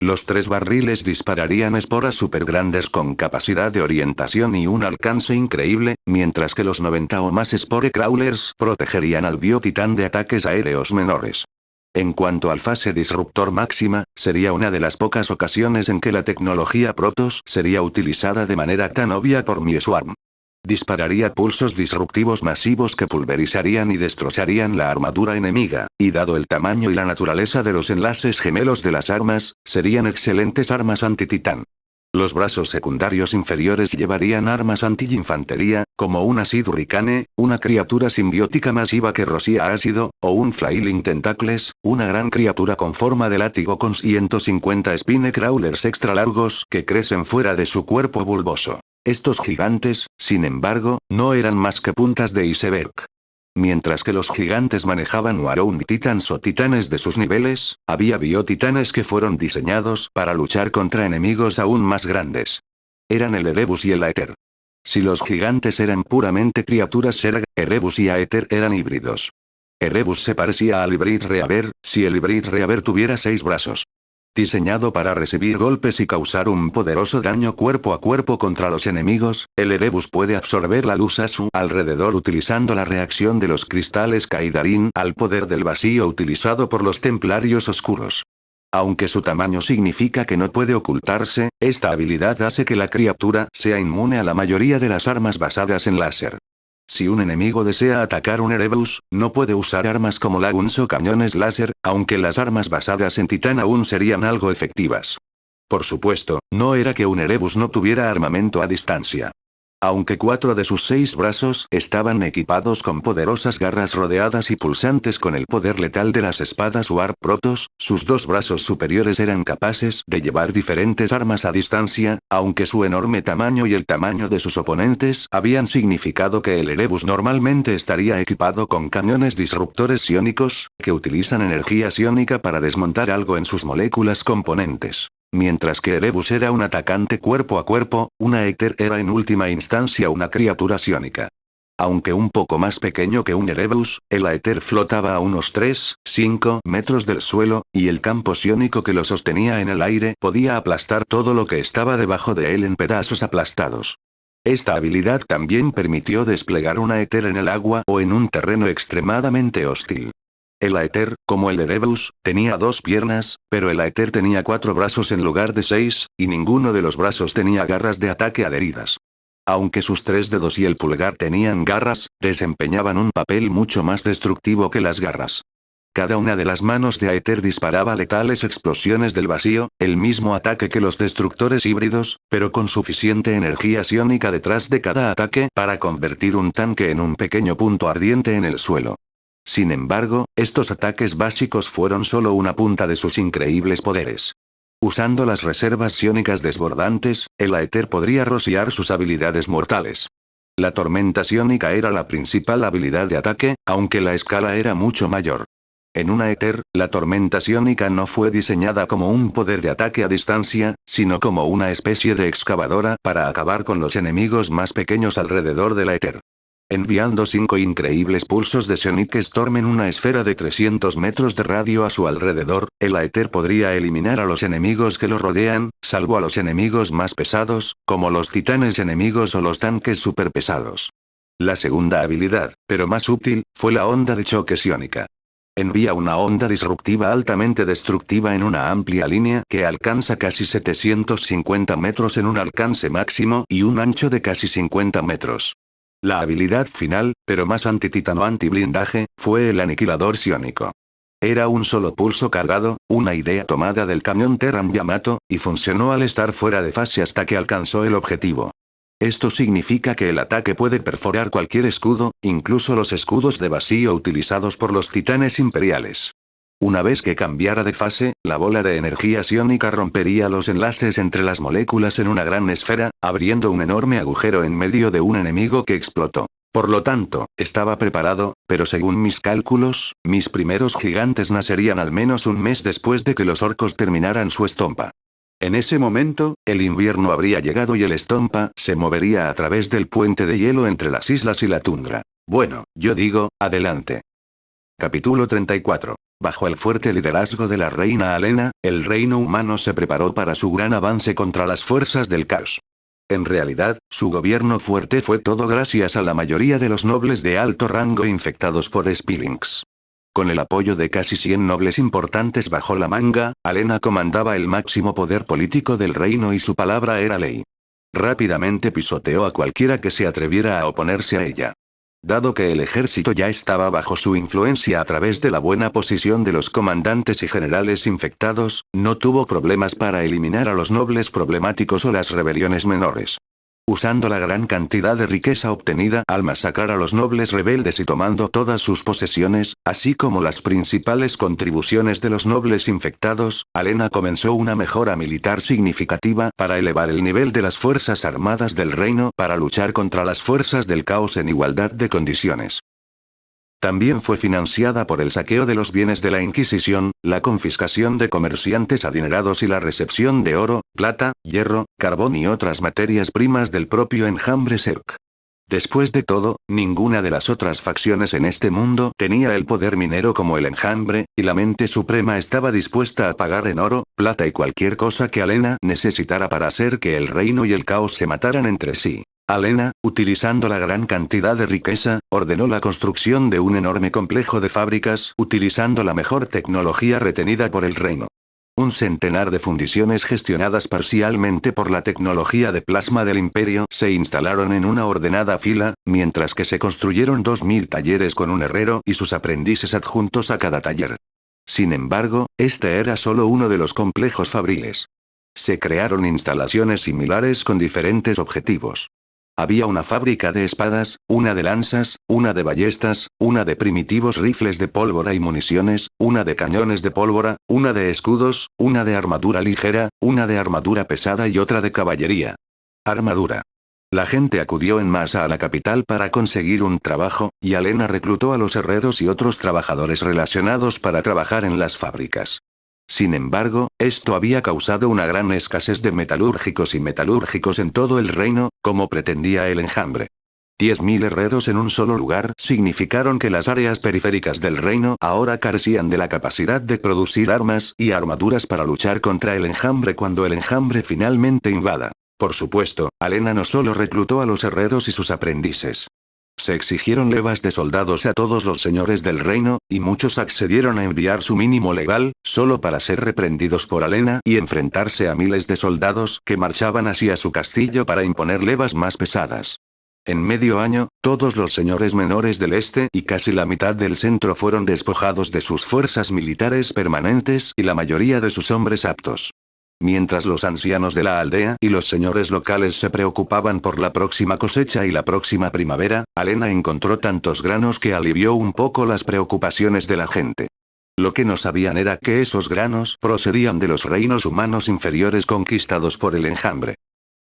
Los 3 barriles dispararían esporas super grandes con capacidad de orientación y un alcance increíble, mientras que los 90 o más Spore Crawlers protegerían al biotitán de ataques aéreos menores. En cuanto al fase disruptor máxima, sería una de las pocas ocasiones en que la tecnología Protoss sería utilizada de manera tan obvia por mi Swarm. Dispararía pulsos disruptivos masivos que pulverizarían y destrozarían la armadura enemiga, y dado el tamaño y la naturaleza de los enlaces gemelos de las armas, serían excelentes armas anti-titán. Los brazos secundarios inferiores llevarían armas anti-infantería, como un Acid Hurricane, una criatura simbiótica masiva que rocía ácido, o un Flailing Tentacles, una gran criatura con forma de látigo con 150 Spine Crawlers extra largos que crecen fuera de su cuerpo bulboso. Estos gigantes, sin embargo, no eran más que puntas de iceberg. Mientras que los gigantes manejaban Around Titans o titanes de sus niveles, había biotitanes que fueron diseñados para luchar contra enemigos aún más grandes. Eran el Erebus y el Aether. Si los gigantes eran puramente criaturas Zerg, Erebus y Aether eran híbridos. Erebus se parecía al Hybrid Reaver, si el Hybrid Reaver tuviera 6 brazos. Diseñado para recibir golpes y causar un poderoso daño cuerpo a cuerpo contra los enemigos, el Erebus puede absorber la luz a su alrededor utilizando la reacción de los cristales Kaidarin al poder del vacío utilizado por los templarios oscuros. Aunque su tamaño significa que no puede ocultarse, esta habilidad hace que la criatura sea inmune a la mayoría de las armas basadas en láser. Si un enemigo desea atacar un Erebus, no puede usar armas como laguns o cañones láser, aunque las armas basadas en titán aún serían algo efectivas. Por supuesto, no era que un Erebus no tuviera armamento a distancia. Aunque 4 de sus 6 brazos estaban equipados con poderosas garras rodeadas y pulsantes con el poder letal de las espadas Warp Protoss, sus 2 brazos superiores eran capaces de llevar diferentes armas a distancia, aunque su enorme tamaño y el tamaño de sus oponentes habían significado que el Erebus normalmente estaría equipado con camiones disruptores psiónicos, que utilizan energía psiónica para desmontar algo en sus moléculas componentes. Mientras que Erebus era un atacante cuerpo a cuerpo, una Aether era en última instancia una criatura psiónica. Aunque un poco más pequeño que un Erebus, el Aether flotaba a unos 3-5 metros del suelo, y el campo psiónico que lo sostenía en el aire podía aplastar todo lo que estaba debajo de él en pedazos aplastados. Esta habilidad también permitió desplegar una Aether en el agua o en un terreno extremadamente hostil. El Aether, como el Erebus, tenía 2 piernas, pero el Aether tenía 4 brazos en lugar de 6, y ninguno de los brazos tenía garras de ataque adheridas. Aunque sus 3 dedos y el pulgar tenían garras, desempeñaban un papel mucho más destructivo que las garras. Cada una de las manos de Aether disparaba letales explosiones del vacío, el mismo ataque que los destructores híbridos, pero con suficiente energía psiónica detrás de cada ataque para convertir un tanque en un pequeño punto ardiente en el suelo. Sin embargo, estos ataques básicos fueron solo una punta de sus increíbles poderes. Usando las reservas psiónicas desbordantes, el Aether podría rociar sus habilidades mortales. La tormenta psiónica era la principal habilidad de ataque, aunque la escala era mucho mayor. En un Aether, la tormenta psiónica no fue diseñada como un poder de ataque a distancia, sino como una especie de excavadora para acabar con los enemigos más pequeños alrededor del Aether. Enviando 5 increíbles pulsos de Sonic Storm en una esfera de 300 metros de radio a su alrededor, el Aether podría eliminar a los enemigos que lo rodean, salvo a los enemigos más pesados, como los titanes enemigos o los tanques superpesados. La segunda habilidad, pero más útil, fue la onda de choque psiónica. Envía una onda disruptiva altamente destructiva en una amplia línea que alcanza casi 750 metros en un alcance máximo y un ancho de casi 50 metros. La habilidad final, pero más antititano anti-blindaje, fue el aniquilador psiónico. Era un solo pulso cargado, una idea tomada del camión Terran Yamato, y funcionó al estar fuera de fase hasta que alcanzó el objetivo. Esto significa que el ataque puede perforar cualquier escudo, incluso los escudos de vacío utilizados por los titanes imperiales. Una vez que cambiara de fase, la bola de energía psiónica rompería los enlaces entre las moléculas en una gran esfera, abriendo un enorme agujero en medio de un enemigo que explotó. Por lo tanto, estaba preparado, pero según mis cálculos, mis primeros gigantes nacerían al menos un mes después de que los orcos terminaran su estompa. En ese momento, el invierno habría llegado y el estompa se movería a través del puente de hielo entre las islas y la tundra. Bueno, yo digo, adelante. Capítulo 34. Bajo el fuerte liderazgo de la reina Alena, el reino humano se preparó para su gran avance contra las fuerzas del caos. En realidad, su gobierno fuerte fue todo gracias a la mayoría de los nobles de alto rango infectados por Spillings. Con el apoyo de casi 100 nobles importantes bajo la manga, Alena comandaba el máximo poder político del reino y su palabra era ley. Rápidamente pisoteó a cualquiera que se atreviera a oponerse a ella. Dado que el ejército ya estaba bajo su influencia a través de la buena posición de los comandantes y generales infectados, no tuvo problemas para eliminar a los nobles problemáticos o las rebeliones menores. Usando la gran cantidad de riqueza obtenida al masacrar a los nobles rebeldes y tomando todas sus posesiones, así como las principales contribuciones de los nobles infectados, Alena comenzó una mejora militar significativa para elevar el nivel de las fuerzas armadas del reino para luchar contra las fuerzas del caos en igualdad de condiciones. También fue financiada por el saqueo de los bienes de la Inquisición, la confiscación de comerciantes adinerados y la recepción de oro, plata, hierro, carbón y otras materias primas del propio enjambre Zerg. Después de todo, ninguna de las otras facciones en este mundo tenía el poder minero como el enjambre, y la mente suprema estaba dispuesta a pagar en oro, plata y cualquier cosa que Alena necesitara para hacer que el reino y el caos se mataran entre sí. Alena, utilizando la gran cantidad de riqueza, ordenó la construcción de un enorme complejo de fábricas, utilizando la mejor tecnología retenida por el reino. Un centenar de fundiciones gestionadas parcialmente por la tecnología de plasma del imperio se instalaron en una ordenada fila, mientras que se construyeron 2000 talleres con un herrero y sus aprendices adjuntos a cada taller. Sin embargo, este era solo uno de los complejos fabriles. Se crearon instalaciones similares con diferentes objetivos. Había una fábrica de espadas, una de lanzas, una de ballestas, una de primitivos rifles de pólvora y municiones, una de cañones de pólvora, una de escudos, una de armadura ligera, una de armadura pesada y otra de caballería. Armadura. La gente acudió en masa a la capital para conseguir un trabajo, y Alena reclutó a los herreros y otros trabajadores relacionados para trabajar en las fábricas. Sin embargo, esto había causado una gran escasez de metalúrgicos y metalúrgicos en todo el reino, como pretendía el enjambre. 10.000 herreros en un solo lugar significaron que las áreas periféricas del reino ahora carecían de la capacidad de producir armas y armaduras para luchar contra el enjambre cuando el enjambre finalmente invada. Por supuesto, Alena no solo reclutó a los herreros y sus aprendices. Se exigieron levas de soldados a todos los señores del reino, y muchos accedieron a enviar su mínimo legal, solo para ser reprendidos por Alena y enfrentarse a miles de soldados que marchaban hacia su castillo para imponer levas más pesadas. En medio año, todos los señores menores del este y casi la mitad del centro fueron despojados de sus fuerzas militares permanentes y la mayoría de sus hombres aptos. Mientras los ancianos de la aldea y los señores locales se preocupaban por la próxima cosecha y la próxima primavera, Alena encontró tantos granos que alivió un poco las preocupaciones de la gente. Lo que no sabían era que esos granos procedían de los reinos humanos inferiores conquistados por el enjambre.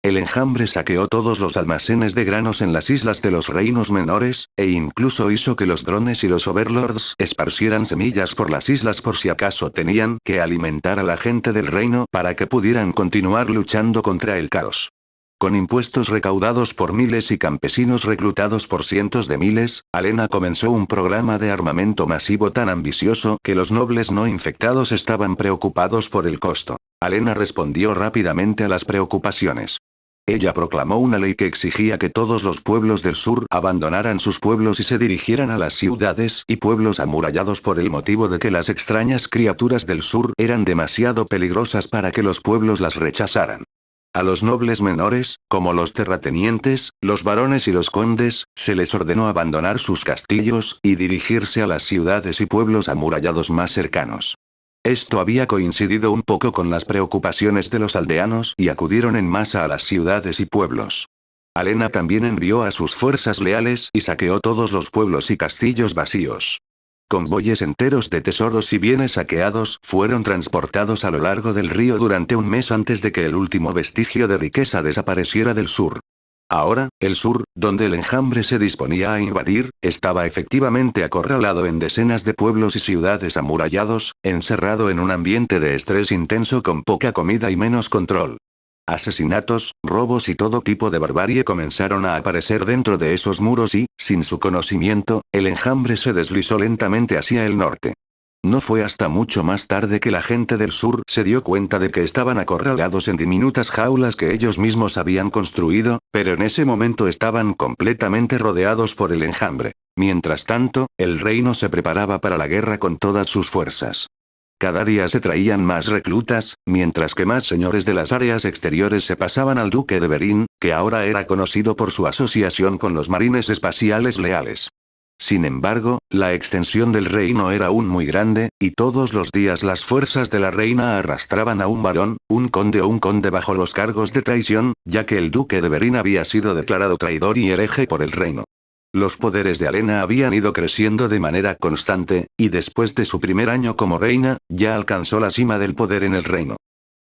El enjambre saqueó todos los almacenes de granos en las islas de los reinos menores, e incluso hizo que los drones y los overlords esparcieran semillas por las islas por si acaso tenían que alimentar a la gente del reino para que pudieran continuar luchando contra el caos. Con impuestos recaudados por miles y campesinos reclutados por cientos de miles, Alena comenzó un programa de armamento masivo tan ambicioso que los nobles no infectados estaban preocupados por el costo. Alena respondió rápidamente a las preocupaciones. Ella proclamó una ley que exigía que todos los pueblos del sur abandonaran sus pueblos y se dirigieran a las ciudades y pueblos amurallados por el motivo de que las extrañas criaturas del sur eran demasiado peligrosas para que los pueblos las rechazaran. A los nobles menores, como los terratenientes, los varones y los condes, se les ordenó abandonar sus castillos y dirigirse a las ciudades y pueblos amurallados más cercanos. Esto había coincidido un poco con las preocupaciones de los aldeanos y acudieron en masa a las ciudades y pueblos. Alena también envió a sus fuerzas leales y saqueó todos los pueblos y castillos vacíos. Convoyes enteros de tesoros y bienes saqueados fueron transportados a lo largo del río durante un mes antes de que el último vestigio de riqueza desapareciera del sur. Ahora, el sur, donde el enjambre se disponía a invadir, estaba efectivamente acorralado en decenas de pueblos y ciudades amurallados, encerrado en un ambiente de estrés intenso con poca comida y menos control. Asesinatos, robos y todo tipo de barbarie comenzaron a aparecer dentro de esos muros y, sin su conocimiento, el enjambre se deslizó lentamente hacia el norte. No fue hasta mucho más tarde que la gente del sur se dio cuenta de que estaban acorralados en diminutas jaulas que ellos mismos habían construido, pero en ese momento estaban completamente rodeados por el enjambre. Mientras tanto, el reino se preparaba para la guerra con todas sus fuerzas. Cada día se traían más reclutas, mientras que más señores de las áreas exteriores se pasaban al duque de Berín, que ahora era conocido por su asociación con los marines espaciales leales. Sin embargo, la extensión del reino era aún muy grande, y todos los días las fuerzas de la reina arrastraban a un varón, un conde o un conde bajo los cargos de traición, ya que el duque de Berín había sido declarado traidor y hereje por el reino. Los poderes de Alena habían ido creciendo de manera constante, y después de su primer año como reina, ya alcanzó la cima del poder en el reino.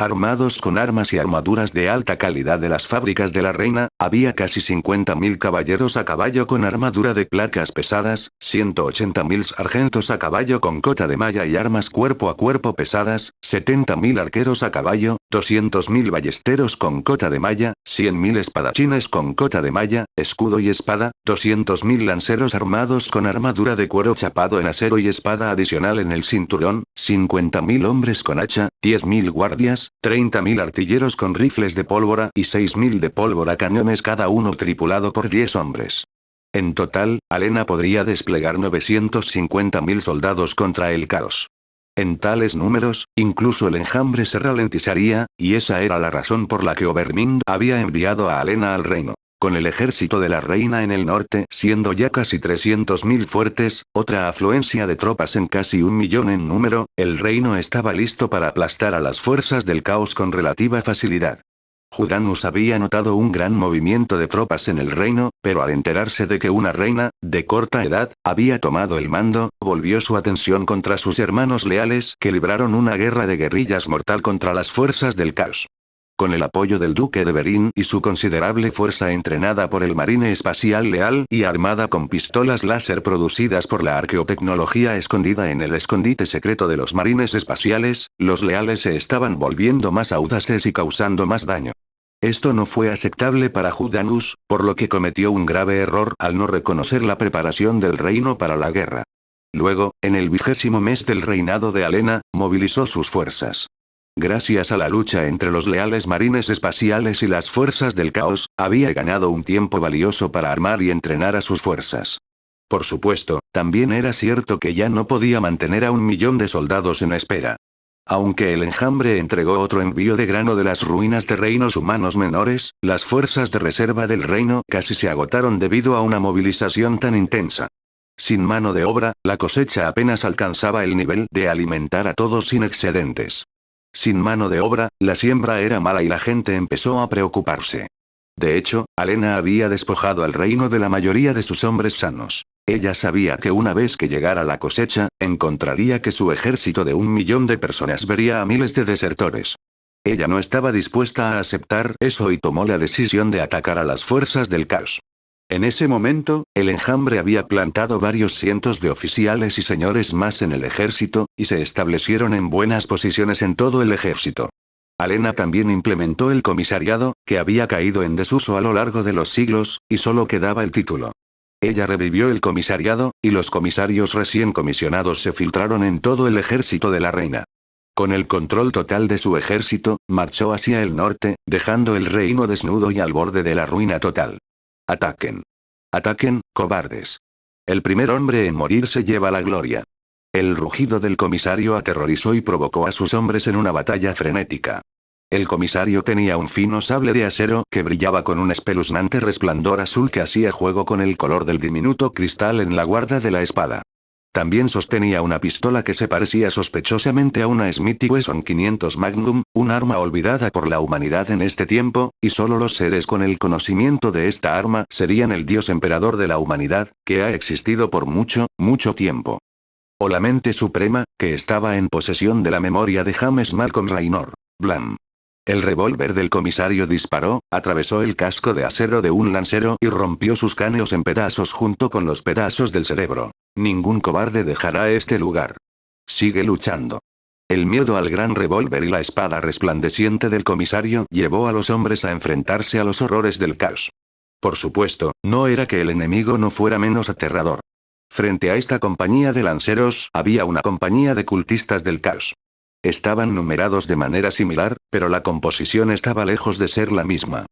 Armados con armas y armaduras de alta calidad de las fábricas de la reina, había casi 50.000 caballeros a caballo con armadura de placas pesadas, 180.000 sargentos a caballo con cota de malla y armas cuerpo a cuerpo pesadas, 70.000 arqueros a caballo, 200.000 ballesteros con cota de malla, 100.000 espadachines con cota de malla, escudo y espada, 200.000 lanceros armados con armadura de cuero chapado en acero y espada adicional en el cinturón, 50.000 hombres con hacha, 10.000 guardias, 30.000 artilleros con rifles de pólvora y 6.000 de pólvora cañones cada uno tripulado por 10 hombres. En total, Alena podría desplegar 950.000 soldados contra el caos. En tales números, incluso el enjambre se ralentizaría, y esa era la razón por la que Overmind había enviado a Alena al reino. Con el ejército de la reina en el norte siendo ya casi 300.000 fuertes, otra afluencia de tropas en casi 1.000.000 en número, el reino estaba listo para aplastar a las fuerzas del caos con relativa facilidad. Judanus había notado un gran movimiento de tropas en el reino, pero al enterarse de que una reina, de corta edad, había tomado el mando, volvió su atención contra sus hermanos leales que libraron una guerra de guerrillas mortal contra las fuerzas del caos. Con el apoyo del duque de Berín y su considerable fuerza entrenada por el marine espacial leal y armada con pistolas láser producidas por la arqueotecnología escondida en el escondite secreto de los marines espaciales, los leales se estaban volviendo más audaces y causando más daño. Esto no fue aceptable para Judanus, por lo que cometió un grave error al no reconocer la preparación del reino para la guerra. Luego, en el 20º mes del reinado de Alena, movilizó sus fuerzas. Gracias a la lucha entre los leales marines espaciales y las fuerzas del caos, había ganado un tiempo valioso para armar y entrenar a sus fuerzas. Por supuesto, también era cierto que ya no podía mantener a 1 millón de soldados en espera. Aunque el enjambre entregó otro envío de grano de las ruinas de reinos humanos menores, las fuerzas de reserva del reino casi se agotaron debido a una movilización tan intensa. Sin mano de obra, la cosecha apenas alcanzaba el nivel de alimentar a todos sin excedentes. Sin mano de obra, la siembra era mala y la gente empezó a preocuparse. De hecho, Alena había despojado al reino de la mayoría de sus hombres sanos. Ella sabía que una vez que llegara la cosecha, encontraría que su ejército de 1 millón de personas vería a miles de desertores. Ella no estaba dispuesta a aceptar eso y tomó la decisión de atacar a las fuerzas del caos. En ese momento, el enjambre había plantado varios cientos de oficiales y señores más en el ejército, y se establecieron en buenas posiciones en todo el ejército. Alena también implementó el comisariado, que había caído en desuso a lo largo de los siglos, y solo quedaba el título. Ella revivió el comisariado, y los comisarios recién comisionados se filtraron en todo el ejército de la reina. Con el control total de su ejército, marchó hacia el norte, dejando el reino desnudo y al borde de la ruina total. Ataquen. Ataquen, cobardes. El primer hombre en morir se lleva la gloria. El rugido del comisario aterrorizó y provocó a sus hombres en una batalla frenética. El comisario tenía un fino sable de acero que brillaba con un espeluznante resplandor azul que hacía juego con el color del diminuto cristal en la guarda de la espada. También sostenía una pistola que se parecía sospechosamente a una Smith & Wesson 500 Magnum, un arma olvidada por la humanidad en este tiempo, y solo los seres con el conocimiento de esta arma serían el dios emperador de la humanidad, que ha existido por mucho, mucho tiempo. O la mente suprema, que estaba en posesión de la memoria de James Malcolm Raynor. Blam. El revólver del comisario disparó, atravesó el casco de acero de un lancero y rompió sus cráneos en pedazos junto con los pedazos del cerebro. Ningún cobarde dejará este lugar. Sigue luchando. El miedo al gran revólver y la espada resplandeciente del comisario llevó a los hombres a enfrentarse a los horrores del caos. Por supuesto, no era que el enemigo no fuera menos aterrador. Frente a esta compañía de lanceros, había una compañía de cultistas del caos. Estaban numerados de manera similar, pero la composición estaba lejos de ser la misma.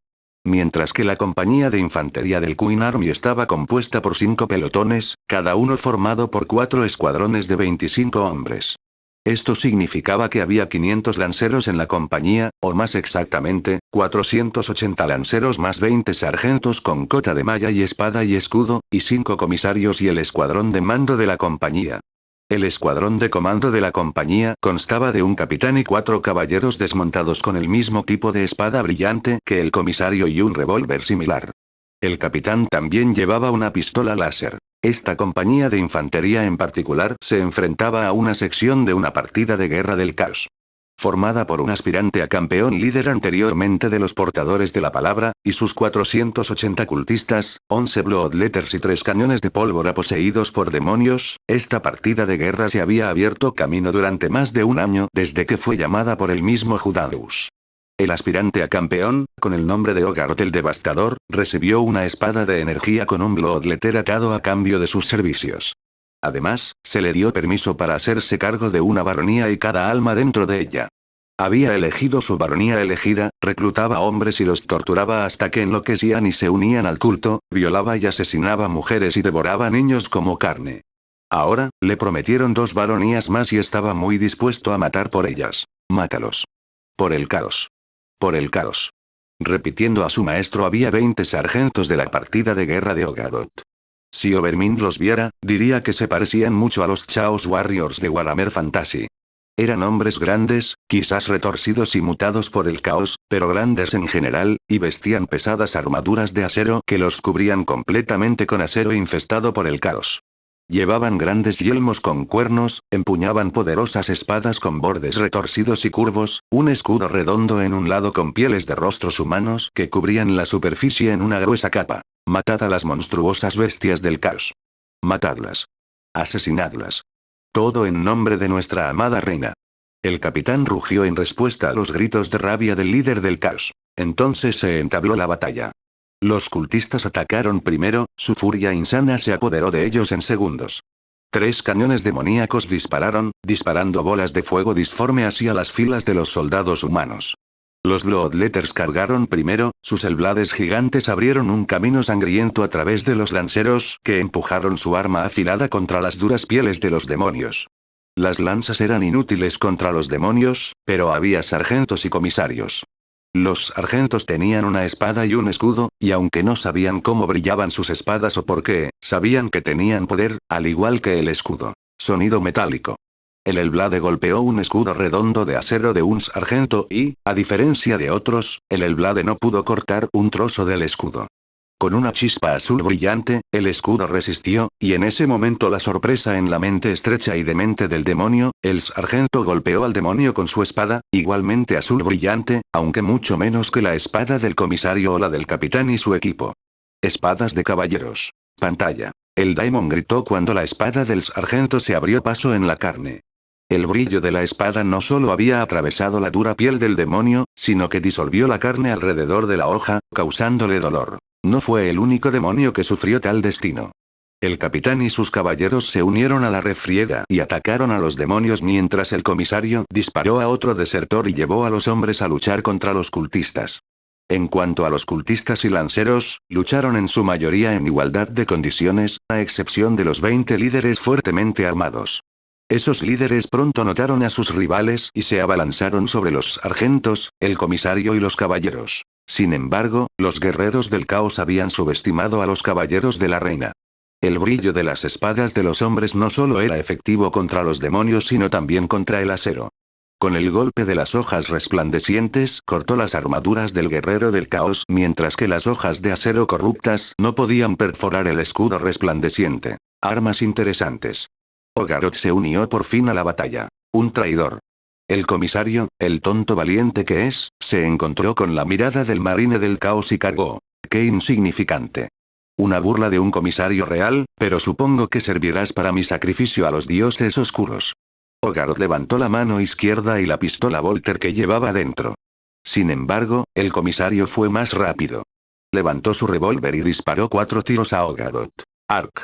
Mientras que la compañía de infantería del Queen Army estaba compuesta por 5 pelotones, cada uno formado por 4 escuadrones de 25 hombres. Esto significaba que había 500 lanceros en la compañía, o más exactamente, 480 lanceros más 20 sargentos con cota de malla y espada y escudo, y 5 comisarios y el escuadrón de mando de la compañía. El escuadrón de comando de la compañía constaba de un capitán y 4 caballeros desmontados con el mismo tipo de espada brillante que el comisario y un revólver similar. El capitán también llevaba una pistola láser. Esta compañía de infantería en particular se enfrentaba a una sección de una partida de guerra del caos. Formada por un aspirante a campeón líder anteriormente de los portadores de la palabra, y sus 480 cultistas, 11 bloodletters y 3 cañones de pólvora poseídos por demonios, esta partida de guerra se había abierto camino durante más de un año desde que fue llamada por el mismo Judanus. El aspirante a campeón, con el nombre de Hogarth el Devastador, recibió una espada de energía con un bloodletter atado a cambio de sus servicios. Además, se le dio permiso para hacerse cargo de una baronía y cada alma dentro de ella. Había elegido su baronía elegida, reclutaba hombres y los torturaba hasta que enloquecían y se unían al culto, violaba y asesinaba mujeres y devoraba niños como carne. Ahora, le prometieron 2 baronías más y estaba muy dispuesto a matar por ellas. Mátalos. Por el caos. Por el caos. Repitiendo a su maestro había 20 sargentos de la partida de guerra de Hogarth. Si Overmind los viera, diría que se parecían mucho a los Chaos Warriors de Warhammer Fantasy. Eran hombres grandes, quizás retorcidos y mutados por el caos, pero grandes en general, y vestían pesadas armaduras de acero que los cubrían completamente con acero infestado por el caos. Llevaban grandes yelmos con cuernos, empuñaban poderosas espadas con bordes retorcidos y curvos, un escudo redondo en un lado con pieles de rostros humanos que cubrían la superficie en una gruesa capa. Matad a las monstruosas bestias del caos. Matadlas. Asesinadlas. Todo en nombre de nuestra amada reina. El capitán rugió en respuesta a los gritos de rabia del líder del caos. Entonces se entabló la batalla. Los cultistas atacaron primero, su furia insana se apoderó de ellos en segundos. 3 cañones demoníacos dispararon, disparando bolas de fuego disforme hacia las filas de los soldados humanos. Los Bloodletters cargaron primero, sus Hellblades gigantes abrieron un camino sangriento a través de los lanceros que empujaron su arma afilada contra las duras pieles de los demonios. Las lanzas eran inútiles contra los demonios, pero había sargentos y comisarios. Los sargentos tenían una espada y un escudo, y aunque no sabían cómo brillaban sus espadas o por qué, sabían que tenían poder, al igual que el escudo. Sonido metálico. El Hellblade golpeó un escudo redondo de acero de un sargento y, a diferencia de otros, el Hellblade no pudo cortar un trozo del escudo. Con una chispa azul brillante, el escudo resistió, y en ese momento la sorpresa en la mente estrecha y demente del demonio, el sargento golpeó al demonio con su espada, igualmente azul brillante, aunque mucho menos que la espada del comisario o la del capitán y su equipo. Espadas de caballeros. Pantalla. El Daemon gritó cuando la espada del sargento se abrió paso en la carne. El brillo de la espada no solo había atravesado la dura piel del demonio, sino que disolvió la carne alrededor de la hoja, causándole dolor. No fue el único demonio que sufrió tal destino. El capitán y sus caballeros se unieron a la refriega y atacaron a los demonios mientras el comisario disparó a otro desertor y llevó a los hombres a luchar contra los cultistas. En cuanto a los cultistas y lanceros, lucharon en su mayoría en igualdad de condiciones, a excepción de los 20 líderes fuertemente armados. Esos líderes pronto notaron a sus rivales y se abalanzaron sobre los sargentos, el comisario y los caballeros. Sin embargo, los guerreros del caos habían subestimado a los caballeros de la reina. El brillo de las espadas de los hombres no solo era efectivo contra los demonios sino también contra el acero. Con el golpe de las hojas resplandecientes cortó las armaduras del guerrero del caos mientras que las hojas de acero corruptas no podían perforar el escudo resplandeciente. Armas interesantes. Oggarot se unió por fin a la batalla. Un traidor. El comisario, el tonto valiente que es, se encontró con la mirada del marine del caos y cargó. ¡Qué insignificante! Una burla de un comisario real, pero supongo que servirás para mi sacrificio a los dioses oscuros. Oggarot levantó la mano izquierda y la pistola Volter que llevaba dentro. Sin embargo, el comisario fue más rápido. Levantó su revólver y disparó 4 tiros a Oggarot. Arc.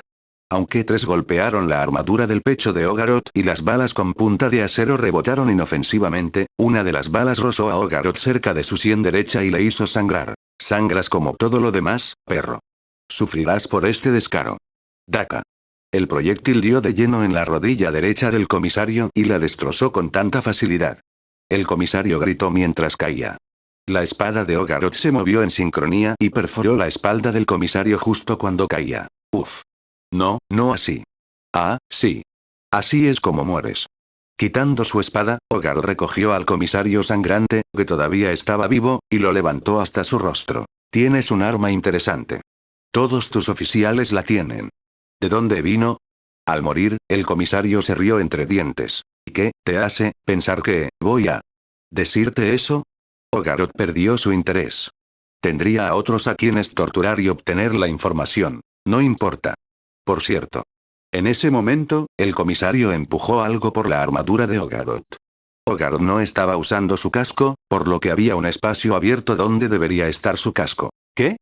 Aunque 3 golpearon la armadura del pecho de Oggarot y las balas con punta de acero rebotaron inofensivamente, una de las balas rozó a Oggarot cerca de su sien derecha y le hizo sangrar. Sangras como todo lo demás, perro. Sufrirás por este descaro. Daka. El proyectil dio de lleno en la rodilla derecha del comisario y la destrozó con tanta facilidad. El comisario gritó mientras caía. La espada de Oggarot se movió en sincronía y perforó la espalda del comisario justo cuando caía. Uf. No, no así. Ah, sí. Así es como mueres. Quitando su espada, Oggarot recogió al comisario sangrante, que todavía estaba vivo, y lo levantó hasta su rostro. Tienes un arma interesante. Todos tus oficiales la tienen. ¿De dónde vino? Al morir, el comisario se rió entre dientes. ¿Y qué te hace pensar que voy a decirte eso? Oggarot perdió su interés. Tendría a otros a quienes torturar y obtener la información. No importa. Por cierto. En ese momento, el comisario empujó algo por la armadura de Oggarot. Oggarot no estaba usando su casco, por lo que había un espacio abierto donde debería estar su casco. ¿Qué?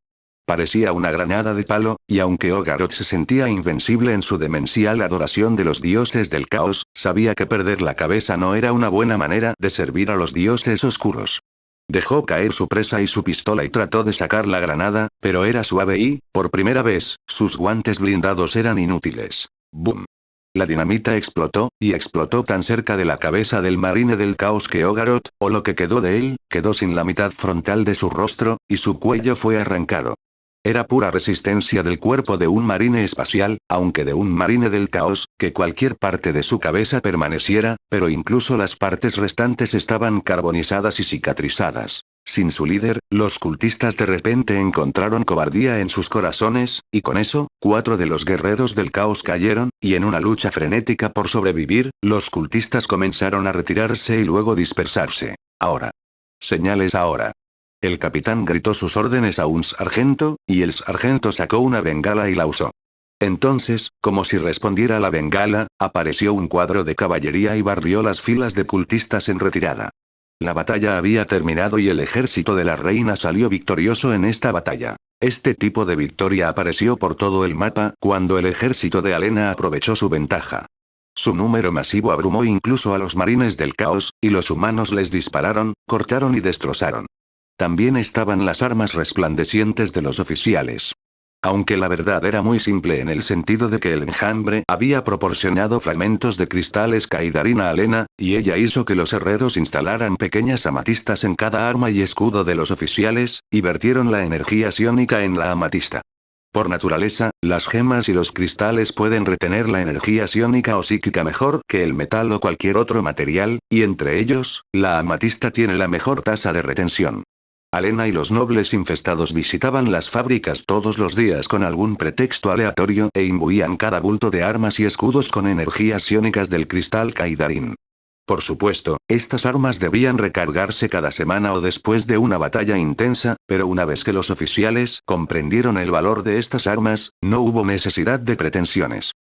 Parecía una granada de palo, y aunque Oggarot se sentía invencible en su demencial adoración de los dioses del caos, sabía que perder la cabeza no era una buena manera de servir a los dioses oscuros. Dejó caer su presa y su pistola y trató de sacar la granada, pero era suave y, por primera vez, sus guantes blindados eran inútiles. ¡Bum! La dinamita explotó, y explotó tan cerca de la cabeza del marine del caos que Oggarot, o lo que quedó de él, quedó sin la mitad frontal de su rostro, y su cuello fue arrancado. Era pura resistencia del cuerpo de un marine espacial, aunque de un marine del caos, que cualquier parte de su cabeza permaneciera, pero incluso las partes restantes estaban carbonizadas y cicatrizadas. Sin su líder, los cultistas de repente encontraron cobardía en sus corazones, y con eso, 4 de los guerreros del caos cayeron, y en una lucha frenética por sobrevivir, los cultistas comenzaron a retirarse y luego dispersarse. Ahora. Señales ahora. El capitán gritó sus órdenes a un sargento, y el sargento sacó una bengala y la usó. Entonces, como si respondiera a la bengala, apareció un cuadro de caballería y barrió las filas de cultistas en retirada. La batalla había terminado y el ejército de la reina salió victorioso en esta batalla. Este tipo de victoria apareció por todo el mapa cuando el ejército de Alena aprovechó su ventaja. Su número masivo abrumó incluso a los marines del caos, y los humanos les dispararon, cortaron y destrozaron. También estaban las armas resplandecientes de los oficiales. Aunque la verdad era muy simple en el sentido de que el enjambre había proporcionado fragmentos de cristales Kaidarin a Alena, y ella hizo que los herreros instalaran pequeñas amatistas en cada arma y escudo de los oficiales, y vertieron la energía psiónica en la amatista. Por naturaleza, las gemas y los cristales pueden retener la energía psiónica o psíquica mejor que el metal o cualquier otro material, y entre ellos, la amatista tiene la mejor tasa de retención. Alena y los nobles infestados visitaban las fábricas todos los días con algún pretexto aleatorio e imbuían cada bulto de armas y escudos con energías psiónicas del cristal Kaidarin. Por supuesto, estas armas debían recargarse cada semana o después de una batalla intensa, pero una vez que los oficiales comprendieron el valor de estas armas, no hubo necesidad de pretensiones.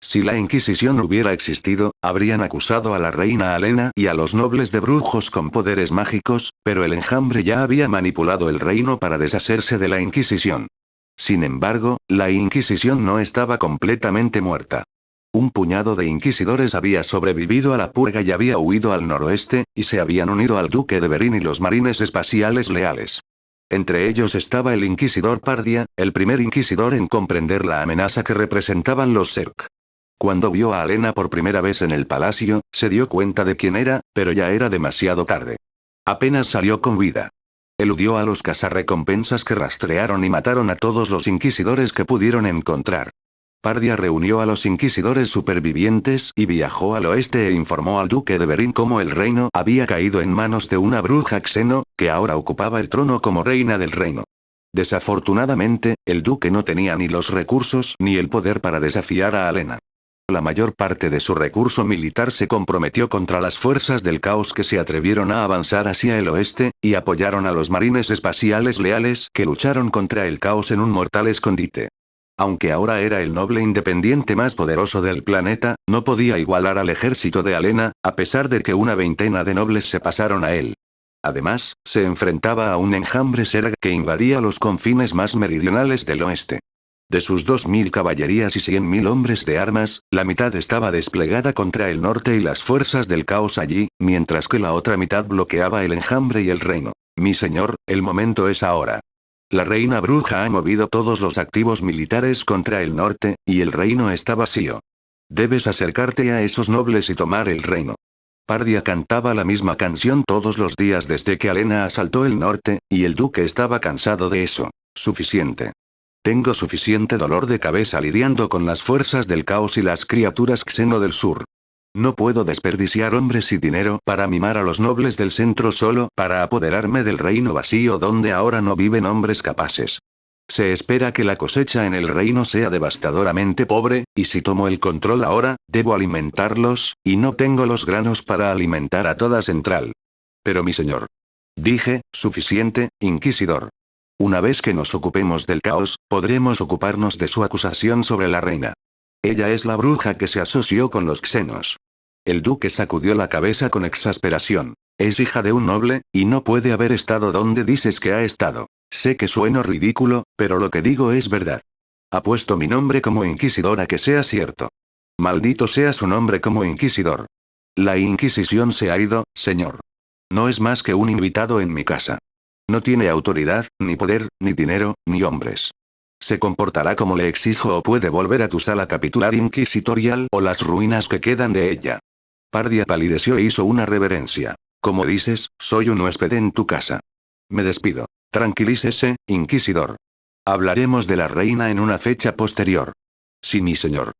Si la Inquisición hubiera existido, habrían acusado a la reina Alena y a los nobles de brujos con poderes mágicos, pero el enjambre ya había manipulado el reino para deshacerse de la Inquisición. Sin embargo, la Inquisición no estaba completamente muerta. Un puñado de inquisidores había sobrevivido a la purga y había huido al noroeste, y se habían unido al duque de Berín y los marines espaciales leales. Entre ellos estaba el inquisidor Pardia, el primer inquisidor en comprender la amenaza que representaban los Zerg. Cuando vio a Alena por primera vez en el palacio, se dio cuenta de quién era, pero ya era demasiado tarde. Apenas salió con vida. Eludió a los cazarrecompensas que rastrearon y mataron a todos los inquisidores que pudieron encontrar. Pardia reunió a los inquisidores supervivientes y viajó al oeste e informó al duque de Berín cómo el reino había caído en manos de una bruja xeno, que ahora ocupaba el trono como reina del reino. Desafortunadamente, el duque no tenía ni los recursos ni el poder para desafiar a Alena. La mayor parte de su recurso militar se comprometió contra las fuerzas del caos que se atrevieron a avanzar hacia el oeste, y apoyaron a los marines espaciales leales que lucharon contra el caos en un mortal escondite. Aunque ahora era el noble independiente más poderoso del planeta, no podía igualar al ejército de Alena, a pesar de que una veintena de nobles se pasaron a él. Además, se enfrentaba a un enjambre Zerg que invadía los confines más meridionales del oeste. De sus 2000 caballerías y 100.000 hombres de armas, la mitad estaba desplegada contra el norte y las fuerzas del caos allí, mientras que la otra mitad bloqueaba el enjambre y el reino. Mi señor, el momento es ahora. La reina bruja ha movido todos los activos militares contra el norte, y el reino está vacío. Debes acercarte a esos nobles y tomar el reino. Pardia cantaba la misma canción todos los días desde que Alena asaltó el norte, y el duque estaba cansado de eso. Suficiente. Tengo suficiente dolor de cabeza lidiando con las fuerzas del caos y las criaturas xeno del sur. No puedo desperdiciar hombres y dinero para mimar a los nobles del centro solo para apoderarme del reino vacío donde ahora no viven hombres capaces. Se espera que la cosecha en el reino sea devastadoramente pobre, y si tomo el control ahora, debo alimentarlos, y no tengo los granos para alimentar a toda Central. Pero mi señor. Dije, suficiente, inquisidor. Una vez que nos ocupemos del caos, podremos ocuparnos de su acusación sobre la reina. Ella es la bruja que se asoció con los xenos. El duque sacudió la cabeza con exasperación. Es hija de un noble, y no puede haber estado donde dices que ha estado. Sé que sueno ridículo, pero lo que digo es verdad. Apuesto mi nombre como inquisidor a que sea cierto. Maldito sea su nombre como inquisidor. La Inquisición se ha ido, señor. No es más que un invitado en mi casa. No tiene autoridad, ni poder, ni dinero, ni hombres. Se comportará como le exijo o puede volver a tu sala capitular inquisitorial o las ruinas que quedan de ella. Pardia palideció e hizo una reverencia. Como dices, soy un huésped en tu casa. Me despido. Tranquilícese, inquisidor. Hablaremos de la reina en una fecha posterior. Sí, mi señor.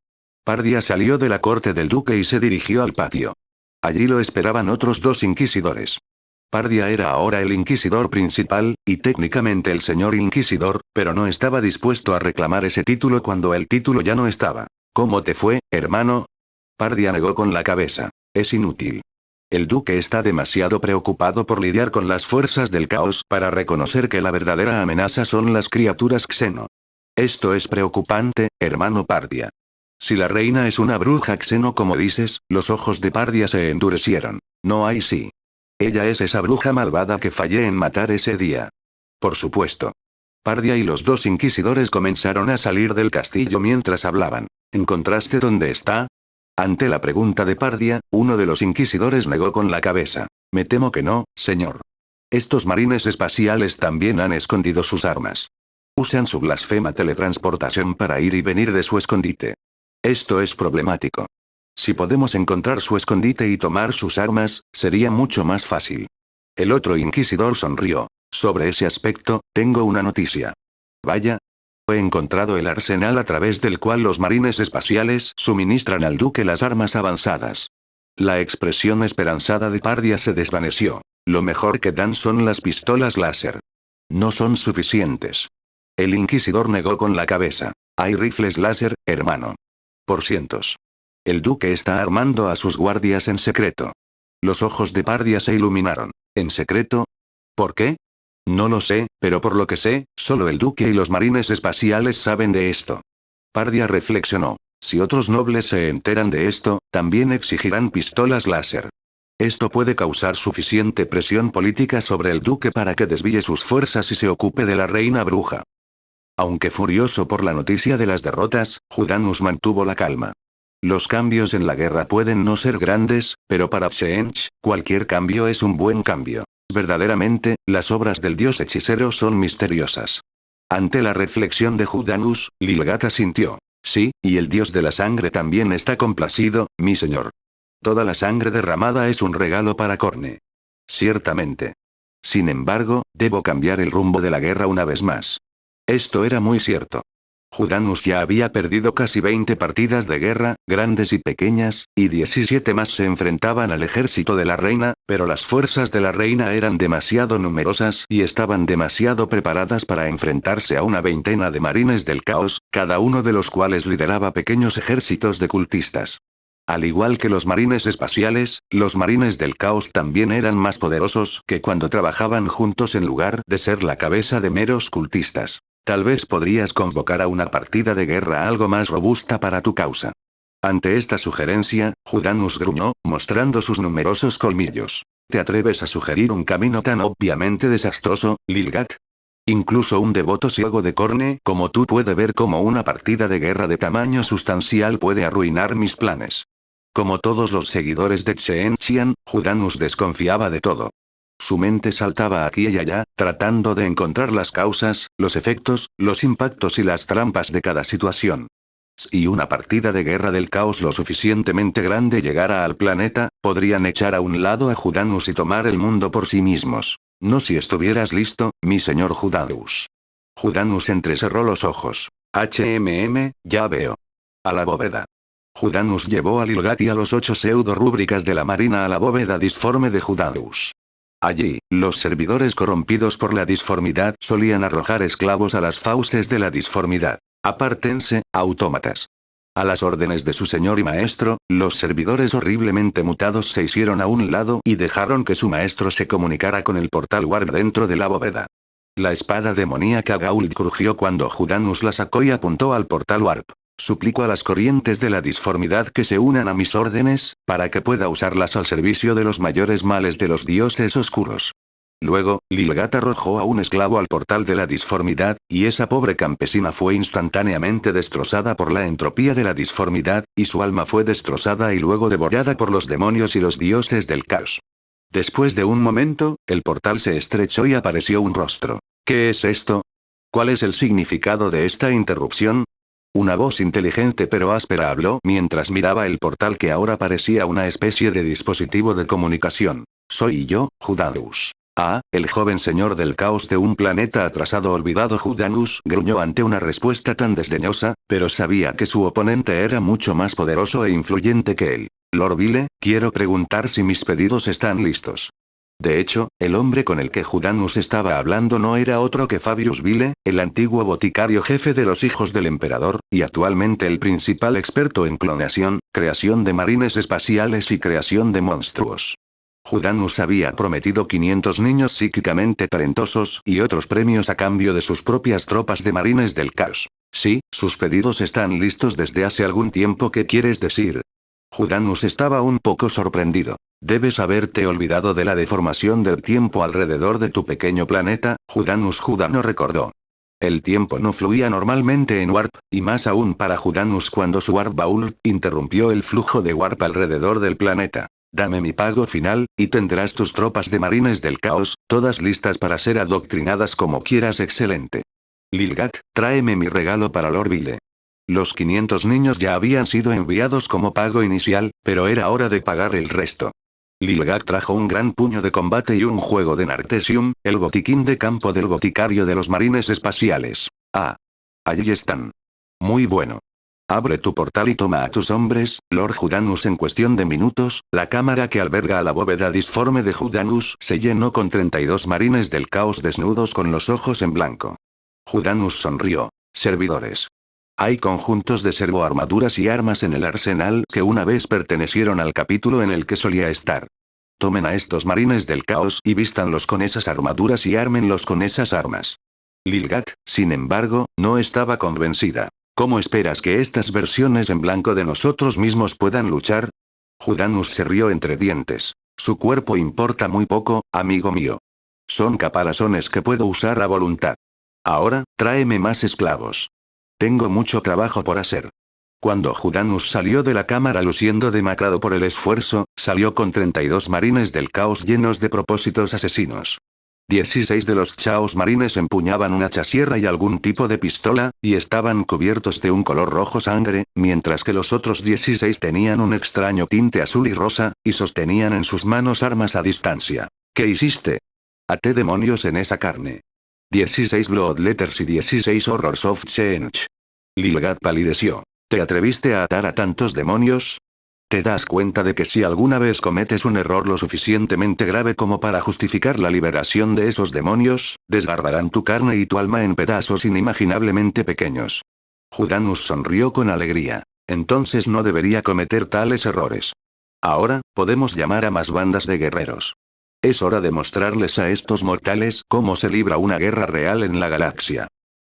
Pardia salió de la corte del duque y se dirigió al patio. Allí lo esperaban otros dos inquisidores. Pardia era ahora el inquisidor principal, y técnicamente el señor inquisidor, pero no estaba dispuesto a reclamar ese título cuando el título ya no estaba. ¿Cómo te fue, hermano? Pardia negó con la cabeza. Es inútil. El duque está demasiado preocupado por lidiar con las fuerzas del caos para reconocer que la verdadera amenaza son las criaturas xeno. Esto es preocupante, hermano Pardia. Si la reina es una bruja xeno como dices, los ojos de Pardia se endurecieron. No hay sí. Ella es esa bruja malvada que fallé en matar ese día. Por supuesto. Pardia y los dos inquisidores comenzaron a salir del castillo mientras hablaban. ¿Encontraste dónde está? Ante la pregunta de Pardia, uno de los inquisidores negó con la cabeza. Me temo que no, señor. Estos marines espaciales también han escondido sus armas. Usan su blasfema teletransportación para ir y venir de su escondite. Esto es problemático. Si podemos encontrar su escondite y tomar sus armas, sería mucho más fácil. El otro inquisidor sonrió. Sobre ese aspecto, tengo una noticia. Vaya. He encontrado el arsenal a través del cual los marines espaciales suministran al duque las armas avanzadas. La expresión esperanzada de Pardia se desvaneció. Lo mejor que dan son las pistolas láser. No son suficientes. El inquisidor negó con la cabeza. Hay rifles láser, hermano. Por cientos. El duque está armando a sus guardias en secreto. Los ojos de Pardia se iluminaron. ¿En secreto? ¿Por qué? No lo sé, pero por lo que sé, solo el duque y los marines espaciales saben de esto. Pardia reflexionó. Si otros nobles se enteran de esto, también exigirán pistolas láser. Esto puede causar suficiente presión política sobre el duque para que desvíe sus fuerzas y se ocupe de la reina bruja. Aunque furioso por la noticia de las derrotas, Judanus mantuvo la calma. Los cambios en la guerra pueden no ser grandes, pero para Pseench, cualquier cambio es un buen cambio. Verdaderamente, las obras del dios hechicero son misteriosas. Ante la reflexión de Judanus, Lilgat asintió. Sí, y el dios de la sangre también está complacido, mi señor. Toda la sangre derramada es un regalo para Corne. Ciertamente. Sin embargo, debo cambiar el rumbo de la guerra una vez más. Esto era muy cierto. Judanus ya había perdido casi 20 partidas de guerra, grandes y pequeñas, y 17 más se enfrentaban al ejército de la reina, pero las fuerzas de la reina eran demasiado numerosas y estaban demasiado preparadas para enfrentarse a una veintena de marines del caos, cada uno de los cuales lideraba pequeños ejércitos de cultistas. Al igual que los marines espaciales, los marines del caos también eran más poderosos que cuando trabajaban juntos en lugar de ser la cabeza de meros cultistas. Tal vez podrías convocar a una partida de guerra algo más robusta para tu causa. Ante esta sugerencia, Judanus gruñó, mostrando sus numerosos colmillos. ¿Te atreves a sugerir un camino tan obviamente desastroso, Lilgat? Incluso un devoto ciego de Corne como tú puede ver cómo una partida de guerra de tamaño sustancial puede arruinar mis planes. Como todos los seguidores de Chen-Xian, Judanus desconfiaba de todo. Su mente saltaba aquí y allá, tratando de encontrar las causas, los efectos, los impactos y las trampas de cada situación. Si una partida de guerra del caos lo suficientemente grande llegara al planeta, podrían echar a un lado a Judanus y tomar el mundo por sí mismos. No si estuvieras listo, mi señor Judanus. Judanus entrecerró los ojos. Ya veo. A la bóveda. Judanus llevó a Lilgat y a los 8 pseudo-rúbricas de la marina a la bóveda disforme de Judanus. Allí, los servidores corrompidos por la disformidad solían arrojar esclavos a las fauces de la disformidad. Apártense, autómatas. A las órdenes de su señor y maestro, los servidores horriblemente mutados se hicieron a un lado y dejaron que su maestro se comunicara con el portal warp dentro de la bóveda. La espada demoníaca Gauld crujió cuando Judanus la sacó y apuntó al portal warp. Suplico a las corrientes de la disformidad que se unan a mis órdenes, para que pueda usarlas al servicio de los mayores males de los dioses oscuros. Luego, Lilgat arrojó a un esclavo al portal de la disformidad, y esa pobre campesina fue instantáneamente destrozada por la entropía de la disformidad, y su alma fue destrozada y luego devorada por los demonios y los dioses del caos. Después de un momento, el portal se estrechó y apareció un rostro. ¿Qué es esto? ¿Cuál es el significado de esta interrupción? Una voz inteligente pero áspera habló mientras miraba el portal que ahora parecía una especie de dispositivo de comunicación. Soy yo, Judanus. Ah, el joven señor del caos de un planeta atrasado olvidado. Judanus gruñó ante una respuesta tan desdeñosa, pero sabía que su oponente era mucho más poderoso e influyente que él. Lord Vile, quiero preguntar si mis pedidos están listos. De hecho, el hombre con el que Judanus estaba hablando no era otro que Fabius Vile, el antiguo boticario jefe de los hijos del emperador, y actualmente el principal experto en clonación, creación de marines espaciales y creación de monstruos. Judanus había prometido 500 niños psíquicamente talentosos y otros premios a cambio de sus propias tropas de marines del caos. Sí, sus pedidos están listos desde hace algún tiempo. ¿Qué quieres decir? Judanus estaba un poco sorprendido. Debes haberte olvidado de la deformación del tiempo alrededor de tu pequeño planeta, Judano recordó. El tiempo no fluía normalmente en Warp, y más aún para Judanus cuando su Warp Baul interrumpió el flujo de Warp alrededor del planeta. Dame mi pago final, y tendrás tus tropas de marines del caos, todas listas para ser adoctrinadas como quieras. Excelente. Lilgat, tráeme mi regalo para Lord Vile. Los 500 niños ya habían sido enviados como pago inicial, pero era hora de pagar el resto. Lilgat trajo un gran puño de combate y un juego de Nartesium, el botiquín de campo del boticario de los marines espaciales. Ah. Allí están. Muy bueno. Abre tu portal y toma a tus hombres, Lord Judanus. En cuestión de minutos, la cámara que alberga a la bóveda disforme de Judanus se llenó con 32 marines del caos desnudos con los ojos en blanco. Judanus sonrió. Servidores. Hay conjuntos de servoarmaduras y armas en el arsenal que una vez pertenecieron al capítulo en el que solía estar. Tomen a estos marines del caos y vístanlos con esas armaduras y ármenlos con esas armas. Lilgat, sin embargo, no estaba convencida. ¿Cómo esperas que estas versiones en blanco de nosotros mismos puedan luchar? Judanus se rió entre dientes. Su cuerpo importa muy poco, amigo mío. Son caparazones que puedo usar a voluntad. Ahora, tráeme más esclavos. Tengo mucho trabajo por hacer. Cuando Judanus salió de la cámara luciendo demacrado por el esfuerzo, salió con 32 marines del caos llenos de propósitos asesinos. 16 de los chaos marines empuñaban una hachasierra y algún tipo de pistola, y estaban cubiertos de un color rojo sangre, mientras que los otros 16 tenían un extraño tinte azul y rosa, y sostenían en sus manos armas a distancia. ¿Qué hiciste? Até demonios en esa carne. 16 Bloodletters y 16 Horrors of Change. Lilgat palideció. ¿Te atreviste a atar a tantos demonios? ¿Te das cuenta de que si alguna vez cometes un error lo suficientemente grave como para justificar la liberación de esos demonios, desgarrarán tu carne y tu alma en pedazos inimaginablemente pequeños? Judanus sonrió con alegría. Entonces no debería cometer tales errores. Ahora, podemos llamar a más bandas de guerreros. Es hora de mostrarles a estos mortales cómo se libra una guerra real en la galaxia.